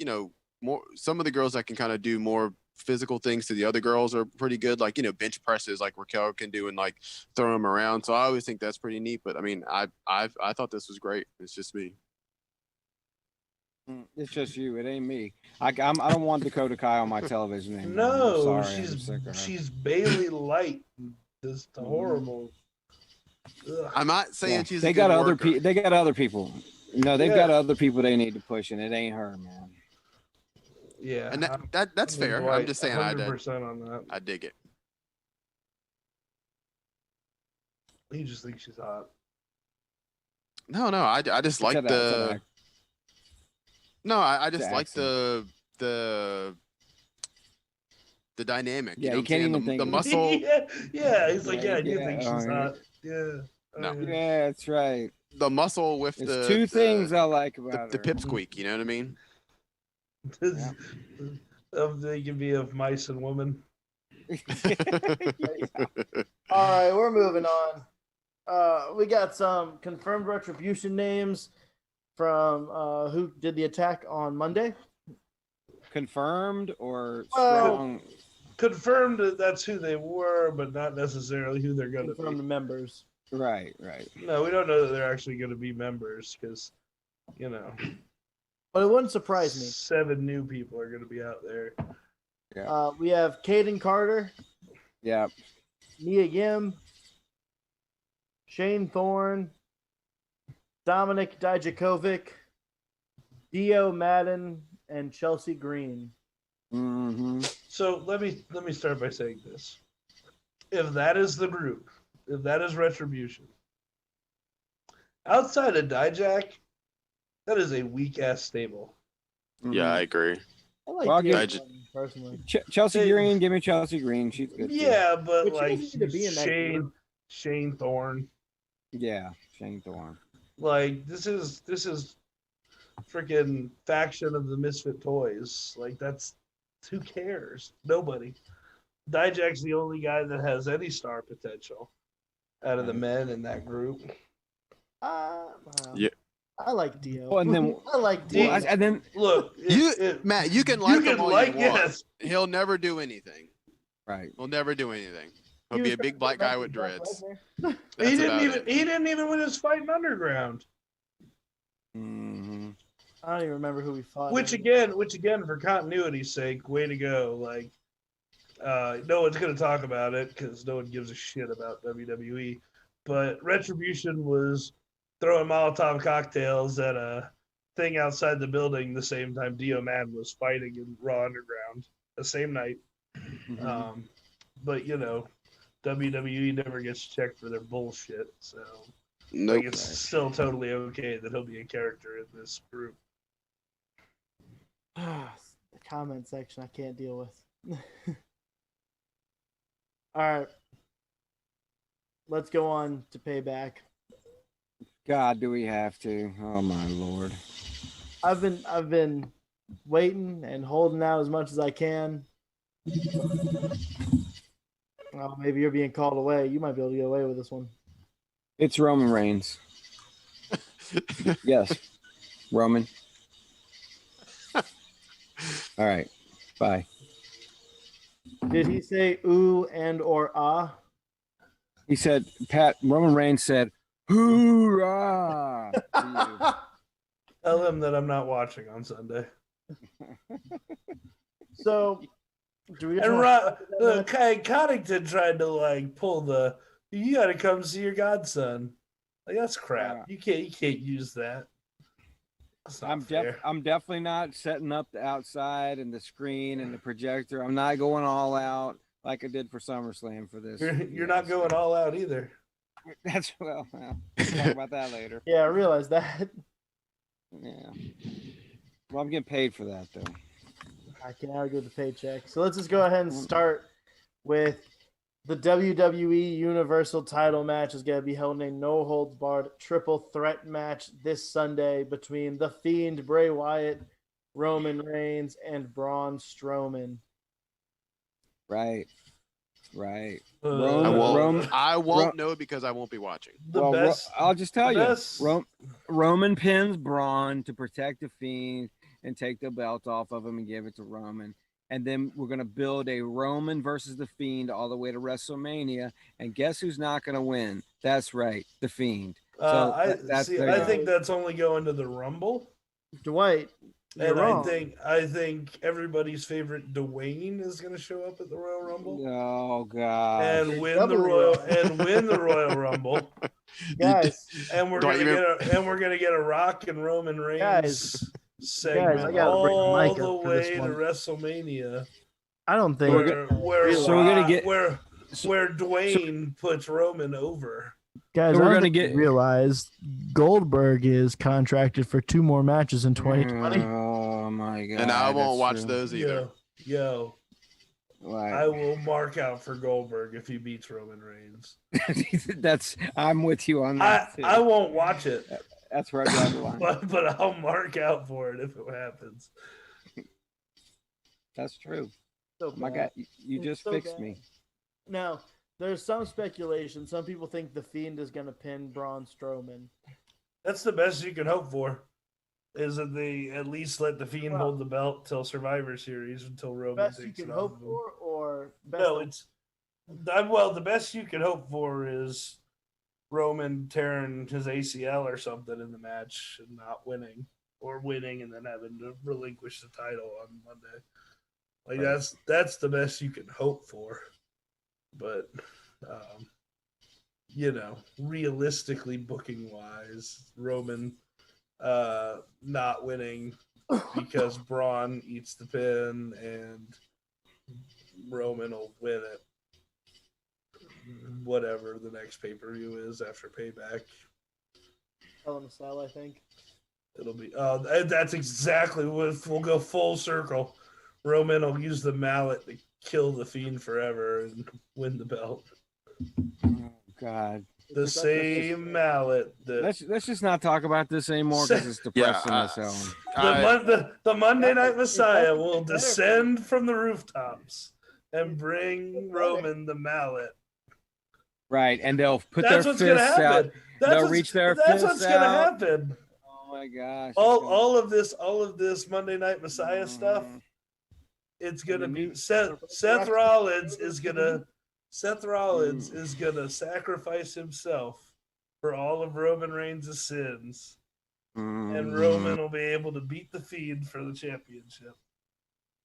more some of the girls that can kind of do more physical things to the other girls are pretty good. Like, bench presses like Raquel can do and like throw them around. So I always think that's pretty neat. But I mean, I thought this was great. It's just me. It's just you. It ain't me. I don't want Dakota Kai on my television anymore. No, I'm sorry, I'm sick of her. she's Bailey Light. Just horrible. Ugh. I'm not saying Yeah. she's. They a got good other worker. people. They got other people. No, they've Yeah. got other people they need to push, and it ain't her, man. Yeah, And that's fair. I'm Dwight, just saying 100% on that. I dig it. He just thinks she's hot. No, I just like It's an act. No, I just It's like accent. the dynamic. Yeah, know you what I'm can't saying? even think the of it. muscle. yeah. He's like, yeah, I do Yeah, think she's oh, yeah. hot. Yeah. No. Yeah, that's right. The muscle with There's the two things the, I like about the her. pipsqueak. You know what I mean? Yeah. They can be of mice and women. All right, we're moving on. We got some confirmed retribution names from who did the attack on Monday. Confirmed or Well, strong? Confirmed that that's who they were, but not necessarily who they're going to Confirmed be. members. Right. No, we don't know that they're actually going to be members because, But it wouldn't surprise me. 7 new people are going to be out there. We have Caden Carter, Yeah. Nia Yim, Shane Thorne, Dominic Dijakovic, Dio Madden, and Chelsea Green. Mm-hmm. So let me start by saying this: if that is the group, if that is Retribution, outside of Dijak, That is a weak ass stable. Yeah, I agree. I like Well, I'll Dio give- personally. Chelsea They- Green, give me Chelsea Green. She's good. too. Yeah, but But she like doesn't need to be in that group. Shane Thorne. Yeah, Shane Thorne. Like this is freaking faction of the Misfit Toys. Like that's who cares? Nobody. Dijak's the only guy that has any star potential out of the men in that group. Wow. Yeah. I like Dio. Well, and then- I like Dio. Well, and then Look, Matt, you can like him all you want. yes. He'll never do anything. right. He'll never do anything. He'll He be was a big trying to black guy go with back to Brock dreads. Lesnar. That's He didn't about even it. he didn't even win his fight in Underground. Mm-hmm. I don't even remember who we fought. Which again, for continuity's sake, way to go. Like no one's gonna talk about it because no one gives a shit about WWE. But Retribution was throwing Molotov cocktails at a thing outside the building the same time Dio Man was fighting in Raw Underground the same night. Mm-hmm. But you know, WWE never gets checked for their bullshit, so Nope. like it's still totally okay that he'll be a character in this group. the comment section I can't deal with. All right. Let's go on to Payback. God, do we have to? Oh my lord. I've been waiting and holding out as much as I can. Oh, maybe you're being called away. You might be able to get away with this one. It's Roman Reigns. Yes, Roman. All right. Bye. Did he say ooh and or ah? He said, Roman Reigns said, hoorah. to Tell him that I'm not watching on Sunday. So, do we? And Connington tried to like pull the you got to come see your godson. Like that's crap. You can't use that. That's not fair. I'm definitely not setting up the outside and the screen and the projector. I'm not going all out like I did for SummerSlam for this. You're not going all out either. That's we'll talk about that later. Yeah, I realize that. Yeah. Well, I'm getting paid for that though. I can argue with the paycheck. So let's just go ahead and start with the WWE Universal title match is going to be held in a no-holds-barred triple threat match this Sunday between The Fiend, Bray Wyatt, Roman Reigns, and Braun Strowman. Right. Right. I won't know because I won't be watching. I'll just tell you. best- Roman pins Braun to protect the Fiend and take the belt off of him and give it to Roman. And then we're going to build a Roman versus the Fiend all the way to WrestleMania. And guess who's not going to win? That's right, the Fiend. So I think that's only going to the Rumble. Dwight, you're And wrong. I think everybody's favorite Dwayne is going to show up at the Royal Rumble Oh God. and win the Royal Rumble. Guys, And we're Don't gonna get a Rock and Roman Reigns segment I gotta bring the all mic the up for this way to one. WrestleMania, I don't think where Dwayne puts Roman over. guys. So I we're don't gonna think you get- realize Goldberg is contracted for 2 more matches in 2020. Oh my God. And I won't that's watch true. those either. Yo, Right. I will mark out for Goldberg if he beats Roman Reigns. I'm with you on that. I too. won't watch it, That's where I draw the line. but I'll mark out for it if it happens. That's true. So Oh my bad. God, you It's just so fixed bad. me. Now, there's some speculation. Some people think the Fiend is going to pin Braun Strowman. That's the best you can hope for. Is that they at least let the Fiend hold the belt till Survivor Series until Roman Best takes you can it off hope of him. for, or best No, the best you can hope for is Roman tearing his ACL or something in the match and not winning, or winning and then having to relinquish the title on Monday. Like that's the best you can hope for. But realistically, booking wise, Roman not winning because Braun eats the pin and Roman will win it. Whatever the next pay-per-view is after Payback. Hell in a Cell, I think. It'll be. That's exactly what we'll go full circle. Roman will use the mallet to kill the Fiend forever and win the belt. Oh, God. The same mallet that Let's just not talk about this anymore because it's depressing us all. the Monday Night Messiah will descend from the rooftops and bring Roman the mallet. Right, and they'll put That's their what's gonna fists out. happen. They'll reach their That's fists what's gonna out. happen. Oh my gosh! All of this Monday Night Messiah stuff. It's gonna be Seth Rollins is gonna sacrifice himself for all of Roman Reigns' sins, and Roman will be able to beat the Fiend for the championship.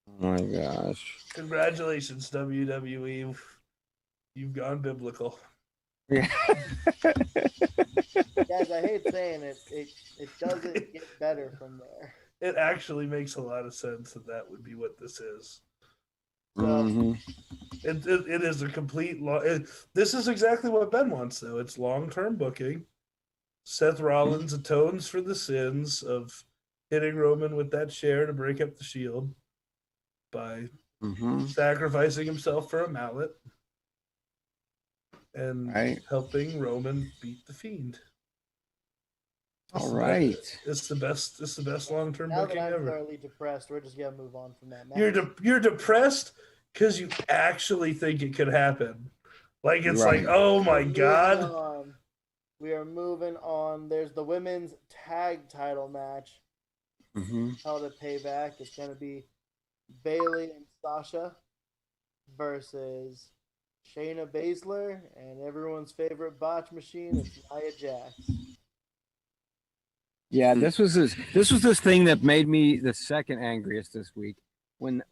Oh my gosh! Congratulations, WWE. You've gone biblical. Yeah. Guys, I hate saying it. It doesn't get better from there. It actually makes a lot of sense that would be what this is. It is a complete this is exactly what Ben wants, though. It's long-term booking. Seth Rollins atones for the sins of hitting Roman with that chair to break up the Shield by sacrificing himself for a mallet and helping Roman beat the Fiend. All right. It's the best long-term Now booking that I'm ever. thoroughly depressed, we're just gonna move on from that match. You're depressed because you actually think it could happen. Like it's Right. like, oh my God. We are moving on. There's the women's tag title match held at Payback. It's gonna be Bailey and Sasha versus Shayna Baszler and everyone's favorite botch machine, it's Nia Jax. Yeah, this was this thing that made me the second angriest this week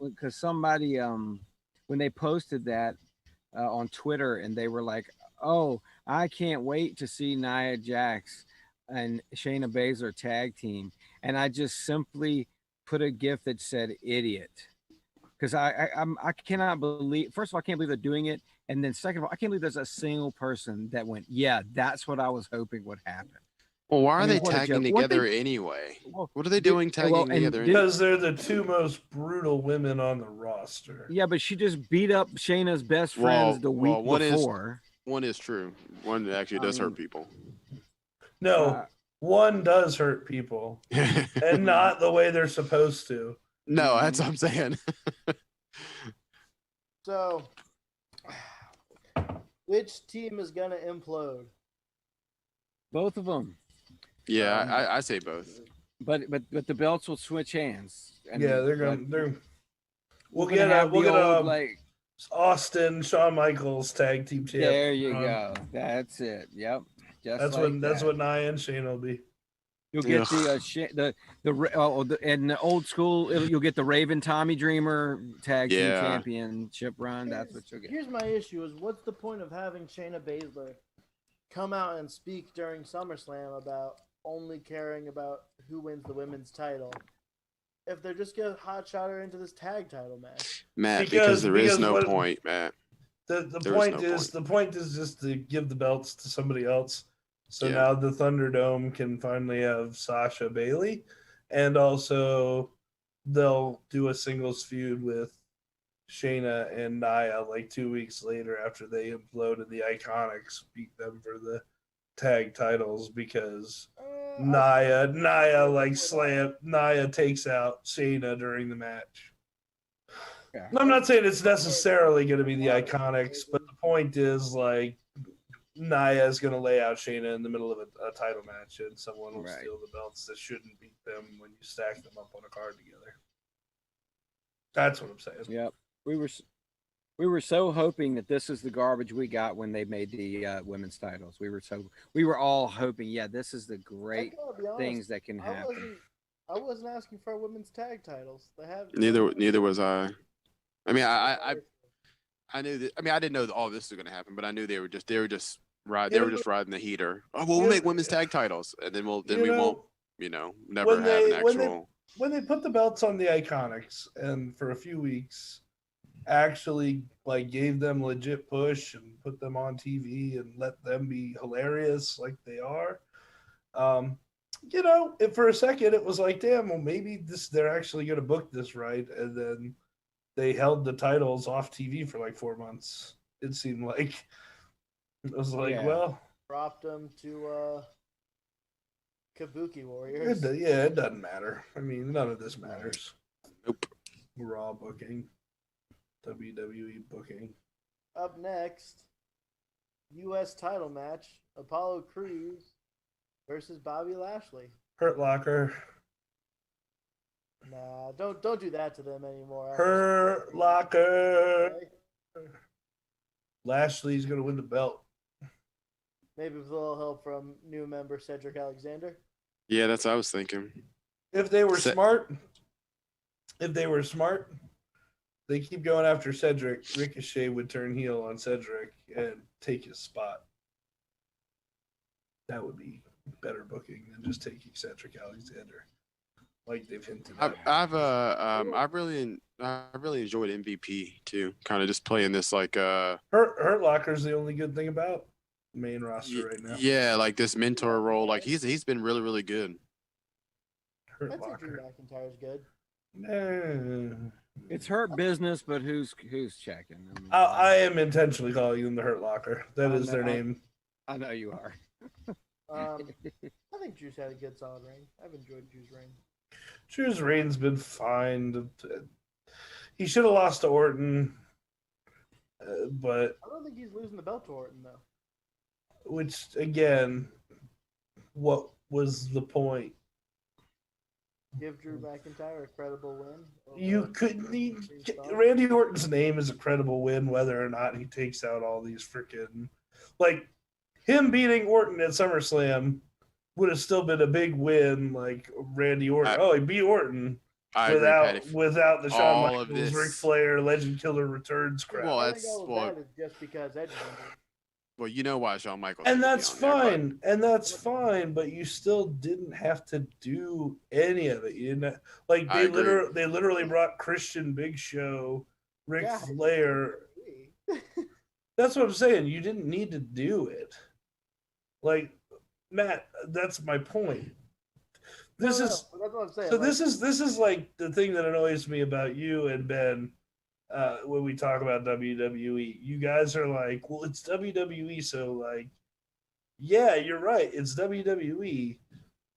because somebody when they posted that on Twitter and they were like, "Oh, I can't wait to see Nia Jax and Shayna Baszler tag team," and I just simply put a GIF that said "idiot" because I cannot believe. First of all, I can't believe they're doing it, and then second of all, I can't believe there's a single person that went, "Yeah, that's what I was hoping would happen." Well, why are I mean, they what a tagging joke. together anyway? What are they doing tagging together? Because they're the two most brutal women on the roster. Yeah, but she just beat up Shayna's best friends the week before. One is true. One actually does hurt people. No, one does hurt people, and not the way they're supposed to. No, that's what I'm saying. So, which team is gonna implode? Both of them. Yeah, I say both. But the belts will switch hands. And yeah, we'll get like Austin, Shawn Michaels tag team champ. There you go. That's it. Yep. That's what Nia and Shane will be. You'll get and the old school. You'll get the Raven Tommy Dreamer tag team championship run. That's what you'll get. Here's my issue: is what's the point of having Shayna Baszler come out and speak during SummerSlam about only caring about who wins the women's title if they're just gonna hotshot her into this tag title match? Matt, because there is no point, Matt. The point is just to give the belts to somebody else. So now the Thunderdome can finally have Sasha Bailey, and also they'll do a singles feud with Shayna and Nia like 2 weeks later after they imploded. The Iconics beat them for the tag titles because Nia takes out Shayna during the match. Yeah. I'm not saying it's necessarily going to be the Iconics, but the point is like Nia is going to lay out Shayna in the middle of a title match, and someone will steal the belts that shouldn't beat them when you stack them up on a card together. That's what I'm saying. Yep. We were so hoping that this is the garbage we got when they made the women's titles. We were all hoping, this is the great things that can happen. I wasn't asking for women's tag titles. They have neither was I. I mean, I knew that. I mean, I didn't know that all this was going to happen, but I knew they were just riding the heater. Oh, well, we'll make women's tag titles, and then we won't, never have an actual. When they put the belts on the Iconics, and for a few weeks, actually like gave them legit push and put them on TV and let them be hilarious like they are. for a second it was like, damn, well maybe they're actually going to book this right, and then they held the titles off TV for like 4 months. It seemed like it was like, Yeah. well, Dropped them to Kabuki Warriors. it doesn't matter. I mean, none of this matters. Nope. Raw booking, WWE booking. Up next, U.S. title match: Apollo Crews versus Bobby Lashley. Hurt Locker. Nah, don't do that to them anymore. Hurt Locker. Lashley's gonna win the belt. Maybe with a little help from new member Cedric Alexander. Yeah, that's what I was thinking. If they were smart, they keep going after Cedric. Ricochet would turn heel on Cedric and take his spot. That would be better booking than just taking Cedric Alexander, like they've hinted at. I really enjoyed MVP too. Kind of just playing this like Hurt Locker's the only good thing about the main roster right now. Yeah, like this mentor role. Like he's been really, really good. Hurt I think Locker. Drew McIntyre's good. It's Hurt Business, but who's checking? I mean, I am intentionally calling them the Hurt Locker. That is their name. I know you are. I think Drew's had a good solid reign. I've enjoyed Drew's reign. Drew's reign's been fine. He should have lost to Orton, but I don't think he's losing the belt to Orton though. which again, what was the point? Give Drew McIntyre a credible win. You couldn't. Randy Orton's name is a credible win, whether or not he takes out all these freaking like him beating Orton at SummerSlam would have still been a big win. Like Randy Orton, he beat Orton without the Shawn Michaels, Ric Flair, Legend Killer Returns crap. Well, that is just because Edge is injured. Well, you know why Shawn Michaels. And that's fine. That's fine. But you still didn't have to do any of it. You didn't like they literally brought Christian, Big Show, Ric Flair. That's what I'm saying. You didn't need to do it. Like Matt, that's my point. That's what I'm saying. So this is like the thing that annoys me about you and Ben. When we talk about WWE, you guys are like, well, it's WWE, so like, yeah, you're right, it's WWE,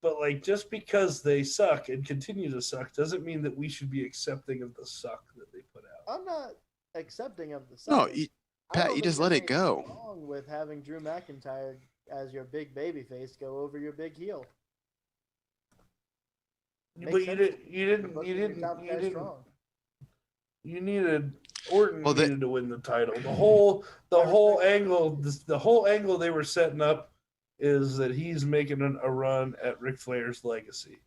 but like, just because they suck and continue to suck doesn't mean that we should be accepting of the suck that they put out. I'm not accepting of the suck. No, Pat, you just let it go. Wrong with having Drew McIntyre as your big baby face go over your big heel. But you didn't. You needed Orton needed to win the title. The whole angle they were setting up is that he's making a run at Ric Flair's legacy,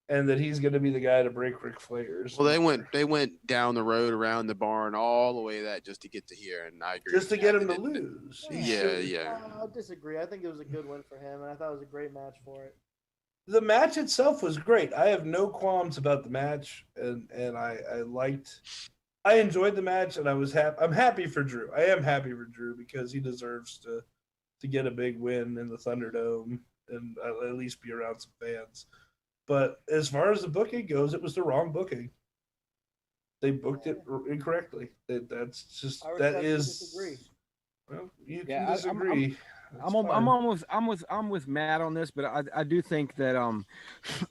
and that he's going to be the guy to break Ric Flair's. Well, they went down the road around the barn all the way to that just to get to here, and I agree. Just to get him to lose. Yeah. I disagree. I think it was a good win for him, and I thought it was a great match for it. The match itself was great. I have no qualms about the match, and I enjoyed the match, and I'm happy for Drew. I am happy for Drew because he deserves to get a big win in the Thunderdome and at least be around some fans. But as far as the booking goes, it was the wrong booking. They booked it incorrectly. That is. Disagree. Well, you can disagree. I'm with Matt on this, but I do think that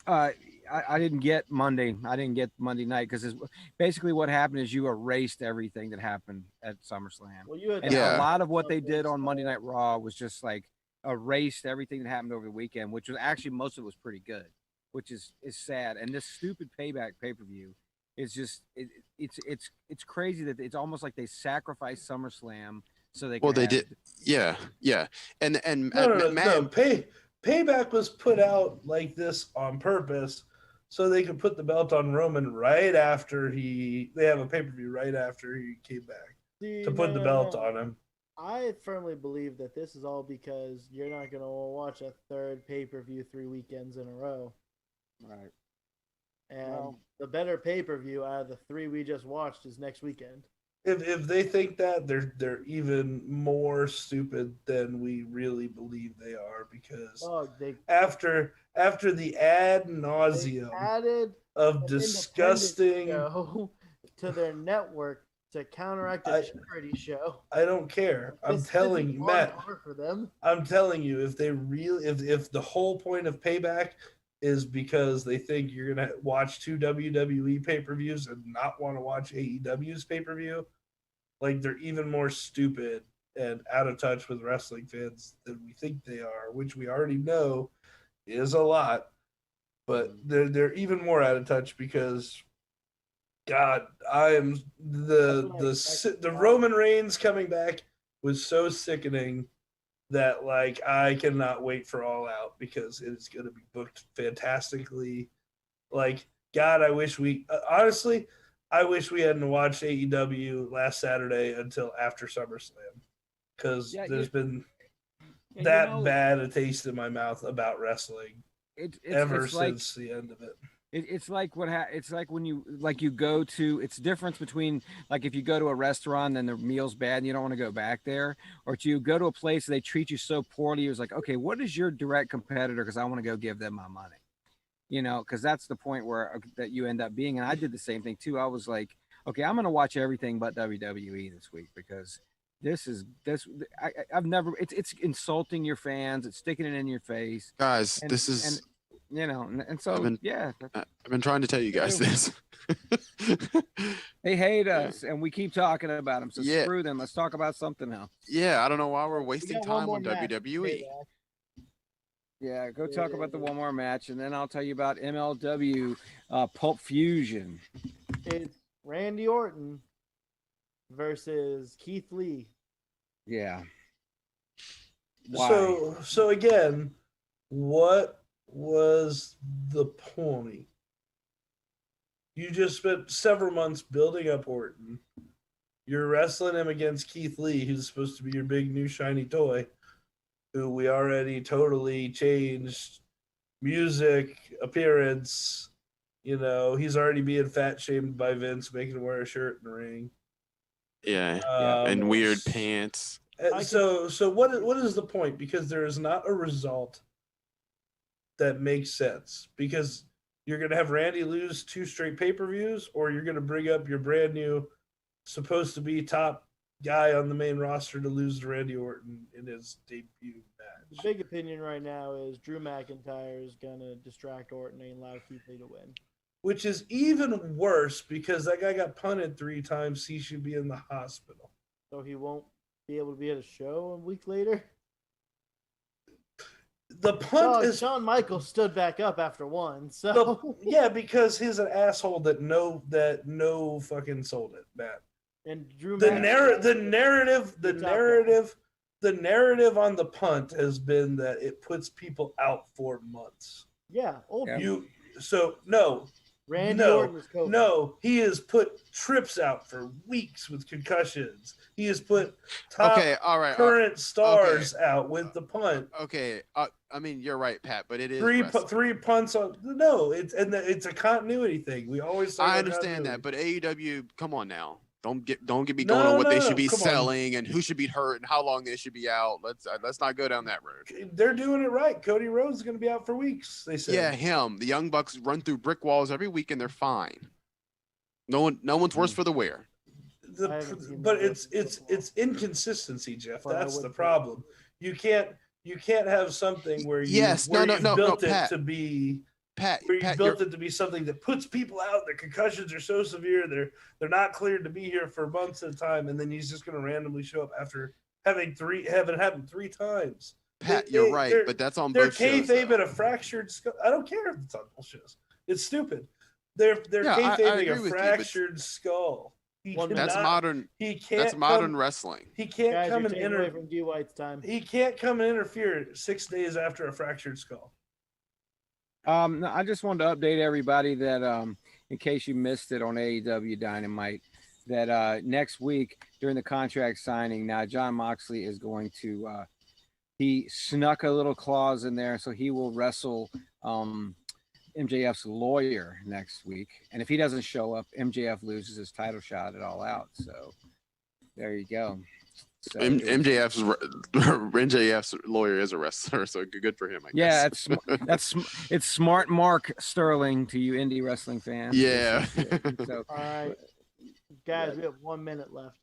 I didn't get Monday. I didn't get Monday night because basically what happened is you erased everything that happened at SummerSlam. Well, you had a lot of what they did on Monday Night Raw was just like erased everything that happened over the weekend, which was actually most of it was pretty good, which is sad. And this stupid Payback pay-per-view is just it's crazy that it's almost like they sacrificed SummerSlam. So they did, yeah, and Payback was put out like this on purpose, so they could put the belt on Roman right after they have a pay-per-view right after he came back to put the belt on him. I firmly believe that this is all because you're not going to watch a third pay-per-view 3 weekends in a row, right? And the better pay-per-view out of the 3 we just watched is next weekend. If they think that, they're even more stupid than we really believe they are, because Oh, after the ad they nauseum added of an independent disgusting, show to their network to counteract a I charity show. I don't care. I'm This telling isn't you, on Matt. par for them. I'm telling you, if they really, if the whole point of Payback is because they think you're gonna watch two WWE pay-per-views and not want to watch AEW's pay-per-view, like they're even more stupid and out of touch with wrestling fans than we think they are, which we already know is a lot. But they're even more out of touch because God, I am That's what I expected. the Roman Reigns coming back was so sickening that like I cannot wait for All Out because it is going to be booked fantastically. Like God, I wish we honestly, I wish we hadn't watched AEW last Saturday until after SummerSlam, because Yeah, there's been you that know, bad a taste in my mouth about wrestling ever it's like since the end of it. it's like it's like when you go to, it's difference between like if you go to a restaurant and the meal's bad and you don't want to go back there, or to you go to a place they treat you so poorly, it's like, okay, what is your direct competitor, because I want to go give them my money, because that's the point where that you end up being. And I did the same thing too. I was like, okay, I'm going to watch everything but WWE this week, because I've never, it's insulting your fans, it's sticking it in your face, Guys, and this is and so I've been yeah, I've been trying to tell you guys this. they hate us and we keep talking about them, so Yeah, screw them. Let's talk about something else. yeah. I don't know why we're We wasting got one time more on match. WWE. Payback. Yeah, go talk about the one more match, and then I'll tell you about MLW Pulp Fusion. It's Randy Orton versus Keith Lee. Yeah. Why? So again, what was the point? You just spent several months building up Orton. You're wrestling him against Keith Lee, who's supposed to be your big new shiny toy, who we already totally changed music, appearance. He's already being fat shamed by Vince, making him wear a shirt in the ring. Yeah, Yeah. and weird pants. So what is the point? Because there is not a result that makes sense. Because you're going to have Randy lose 2 straight pay-per-views, or you're going to bring up your brand new, supposed to be top guy on the main roster to lose to Randy Orton in his debut The match. big opinion right now is Drew McIntyre is gonna distract Orton and allow Keith Lee to win. Which is even worse because that guy got punted 3 times. He should be in the hospital. So he won't be able to be at a show a week later. The punt is Shawn Michaels stood back up after one. So yeah, because he's an asshole that no fucking sold it, Matt. and Drew The McIntyre, the narrative on the punt has been that it puts people out for months. Yeah, old people. Randy Orton is COVID. No, he has put trips out for weeks with concussions. He has put top current stars out with the punt. Okay, I mean you're right, Pat, but it is three punts on. No, it's a continuity thing. We always. I understand that, but AEW, come on now. Don't get me going on what they should be selling and who should be hurt and how long they should be out. Let's not go down that road. They're doing it right. Cody Rhodes is going to be out for weeks. They said. Yeah, him. The Young Bucks run through brick walls every week and they're fine. No one's worse for the wear. But it's inconsistency, Jeff. That's the problem. You can't have something where you built it to be. You built it to be something that puts people out. Their concussions are so severe, they're not cleared to be here for months at a time, and then he's just going to randomly show up after having happened 3 times. Pat, you're right, but that's on both shows. They're kayfabing a fractured skull. I don't care if it's on both shows. It's stupid. They're kayfabing a fractured skull. That's modern. That's modern wrestling. He can't come and away from D White's time. He can't come and interfere 6 days after a fractured skull. No, I just wanted to update everybody that in case you missed it on AEW Dynamite, that next week during the contract signing, now Jon Moxley is going to he snuck a little clause in there, so he will wrestle MJF's lawyer next week, and if he doesn't show up, MJF loses his title shot at All Out. So there you go. So MJF's lawyer is a wrestler, so good for him, I yeah, guess. it's smart Mark Sterling to you indie wrestling fans. Yeah. So All right, guys, we have 1 minute left.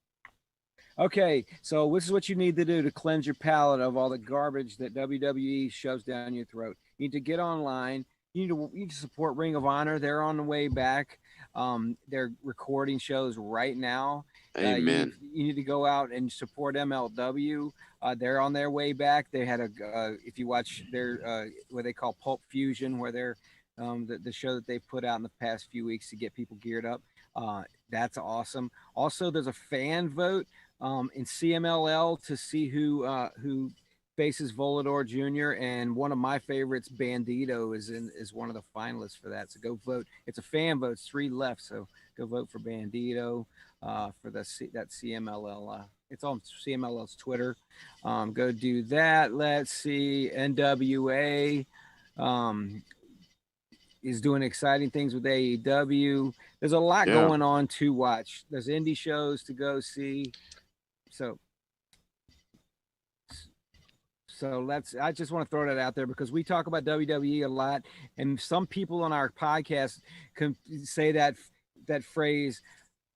okay, so this is what you need to do to cleanse your palate of all the garbage that WWE shoves down your throat. You need to get online. You need to support Ring of Honor. They're on the way back. They're recording shows right now. Amen. You need to go out and support MLW. They're on their way back. They had if you watch their what they call Pulp Fusion, where they're the show that they put out in the past few weeks to get people geared up. That's awesome. Also, there's a fan vote in CMLL to see who faces Volador Jr. and one of my favorites, Bandito, is one of the finalists for that. So go vote. It's a fan vote. It's 3 left. So go vote for Bandito for that CMLL. It's on CMLL's Twitter. Go do that. Let's see. NWA is doing exciting things with AEW. There's a lot going on to watch. There's indie shows to go see. So I just want to throw that out there because we talk about WWE a lot, and some people on our podcast can say that phrase,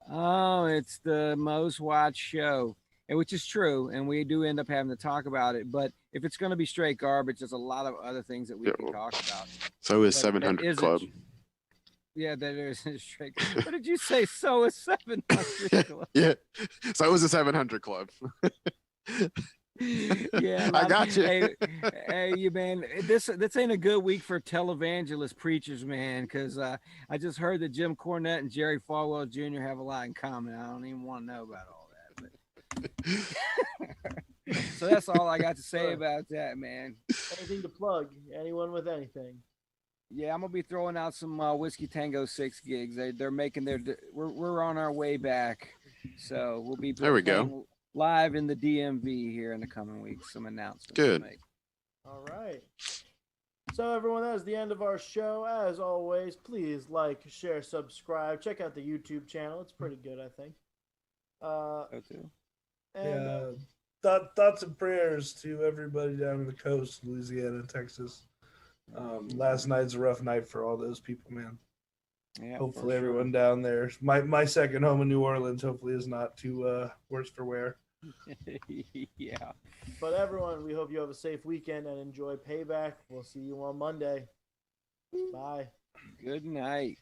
"Oh, it's the most watched show," and which is true, and we do end up having to talk about it. But if it's going to be straight garbage, there's a lot of other things that we can talk about. So is 700 Club. Yeah, that is straight. What did you say? So is 700 Club. Yeah, so is the 700 Club. Yeah, I got you. Hey, you man, this ain't a good week for televangelist preachers, man. Because I just heard that Jim Cornette and Jerry Falwell Jr. have a lot in common. I don't even want to know about all that. But... so that's all I got to say about that, man. Anything to plug? Anyone with anything? Yeah, I'm gonna be throwing out some Whiskey Tango 6 gigs. They're making we're on our way back, so we'll be there. We go. Live in the DMV here in the coming weeks. Some announcements. Good. All right. So everyone, that is the end of our show. As always, please like, share, subscribe. Check out the YouTube channel. It's pretty good, I think. Go too. And, thoughts and prayers to everybody down in the coast, Louisiana and Texas. Last night's a rough night for all those people, man. Yeah, hopefully everyone down there. My second home in New Orleans hopefully is not too worse for wear. Yeah. But everyone, we hope you have a safe weekend and enjoy Payback. We'll see you on Monday. Bye. Good night.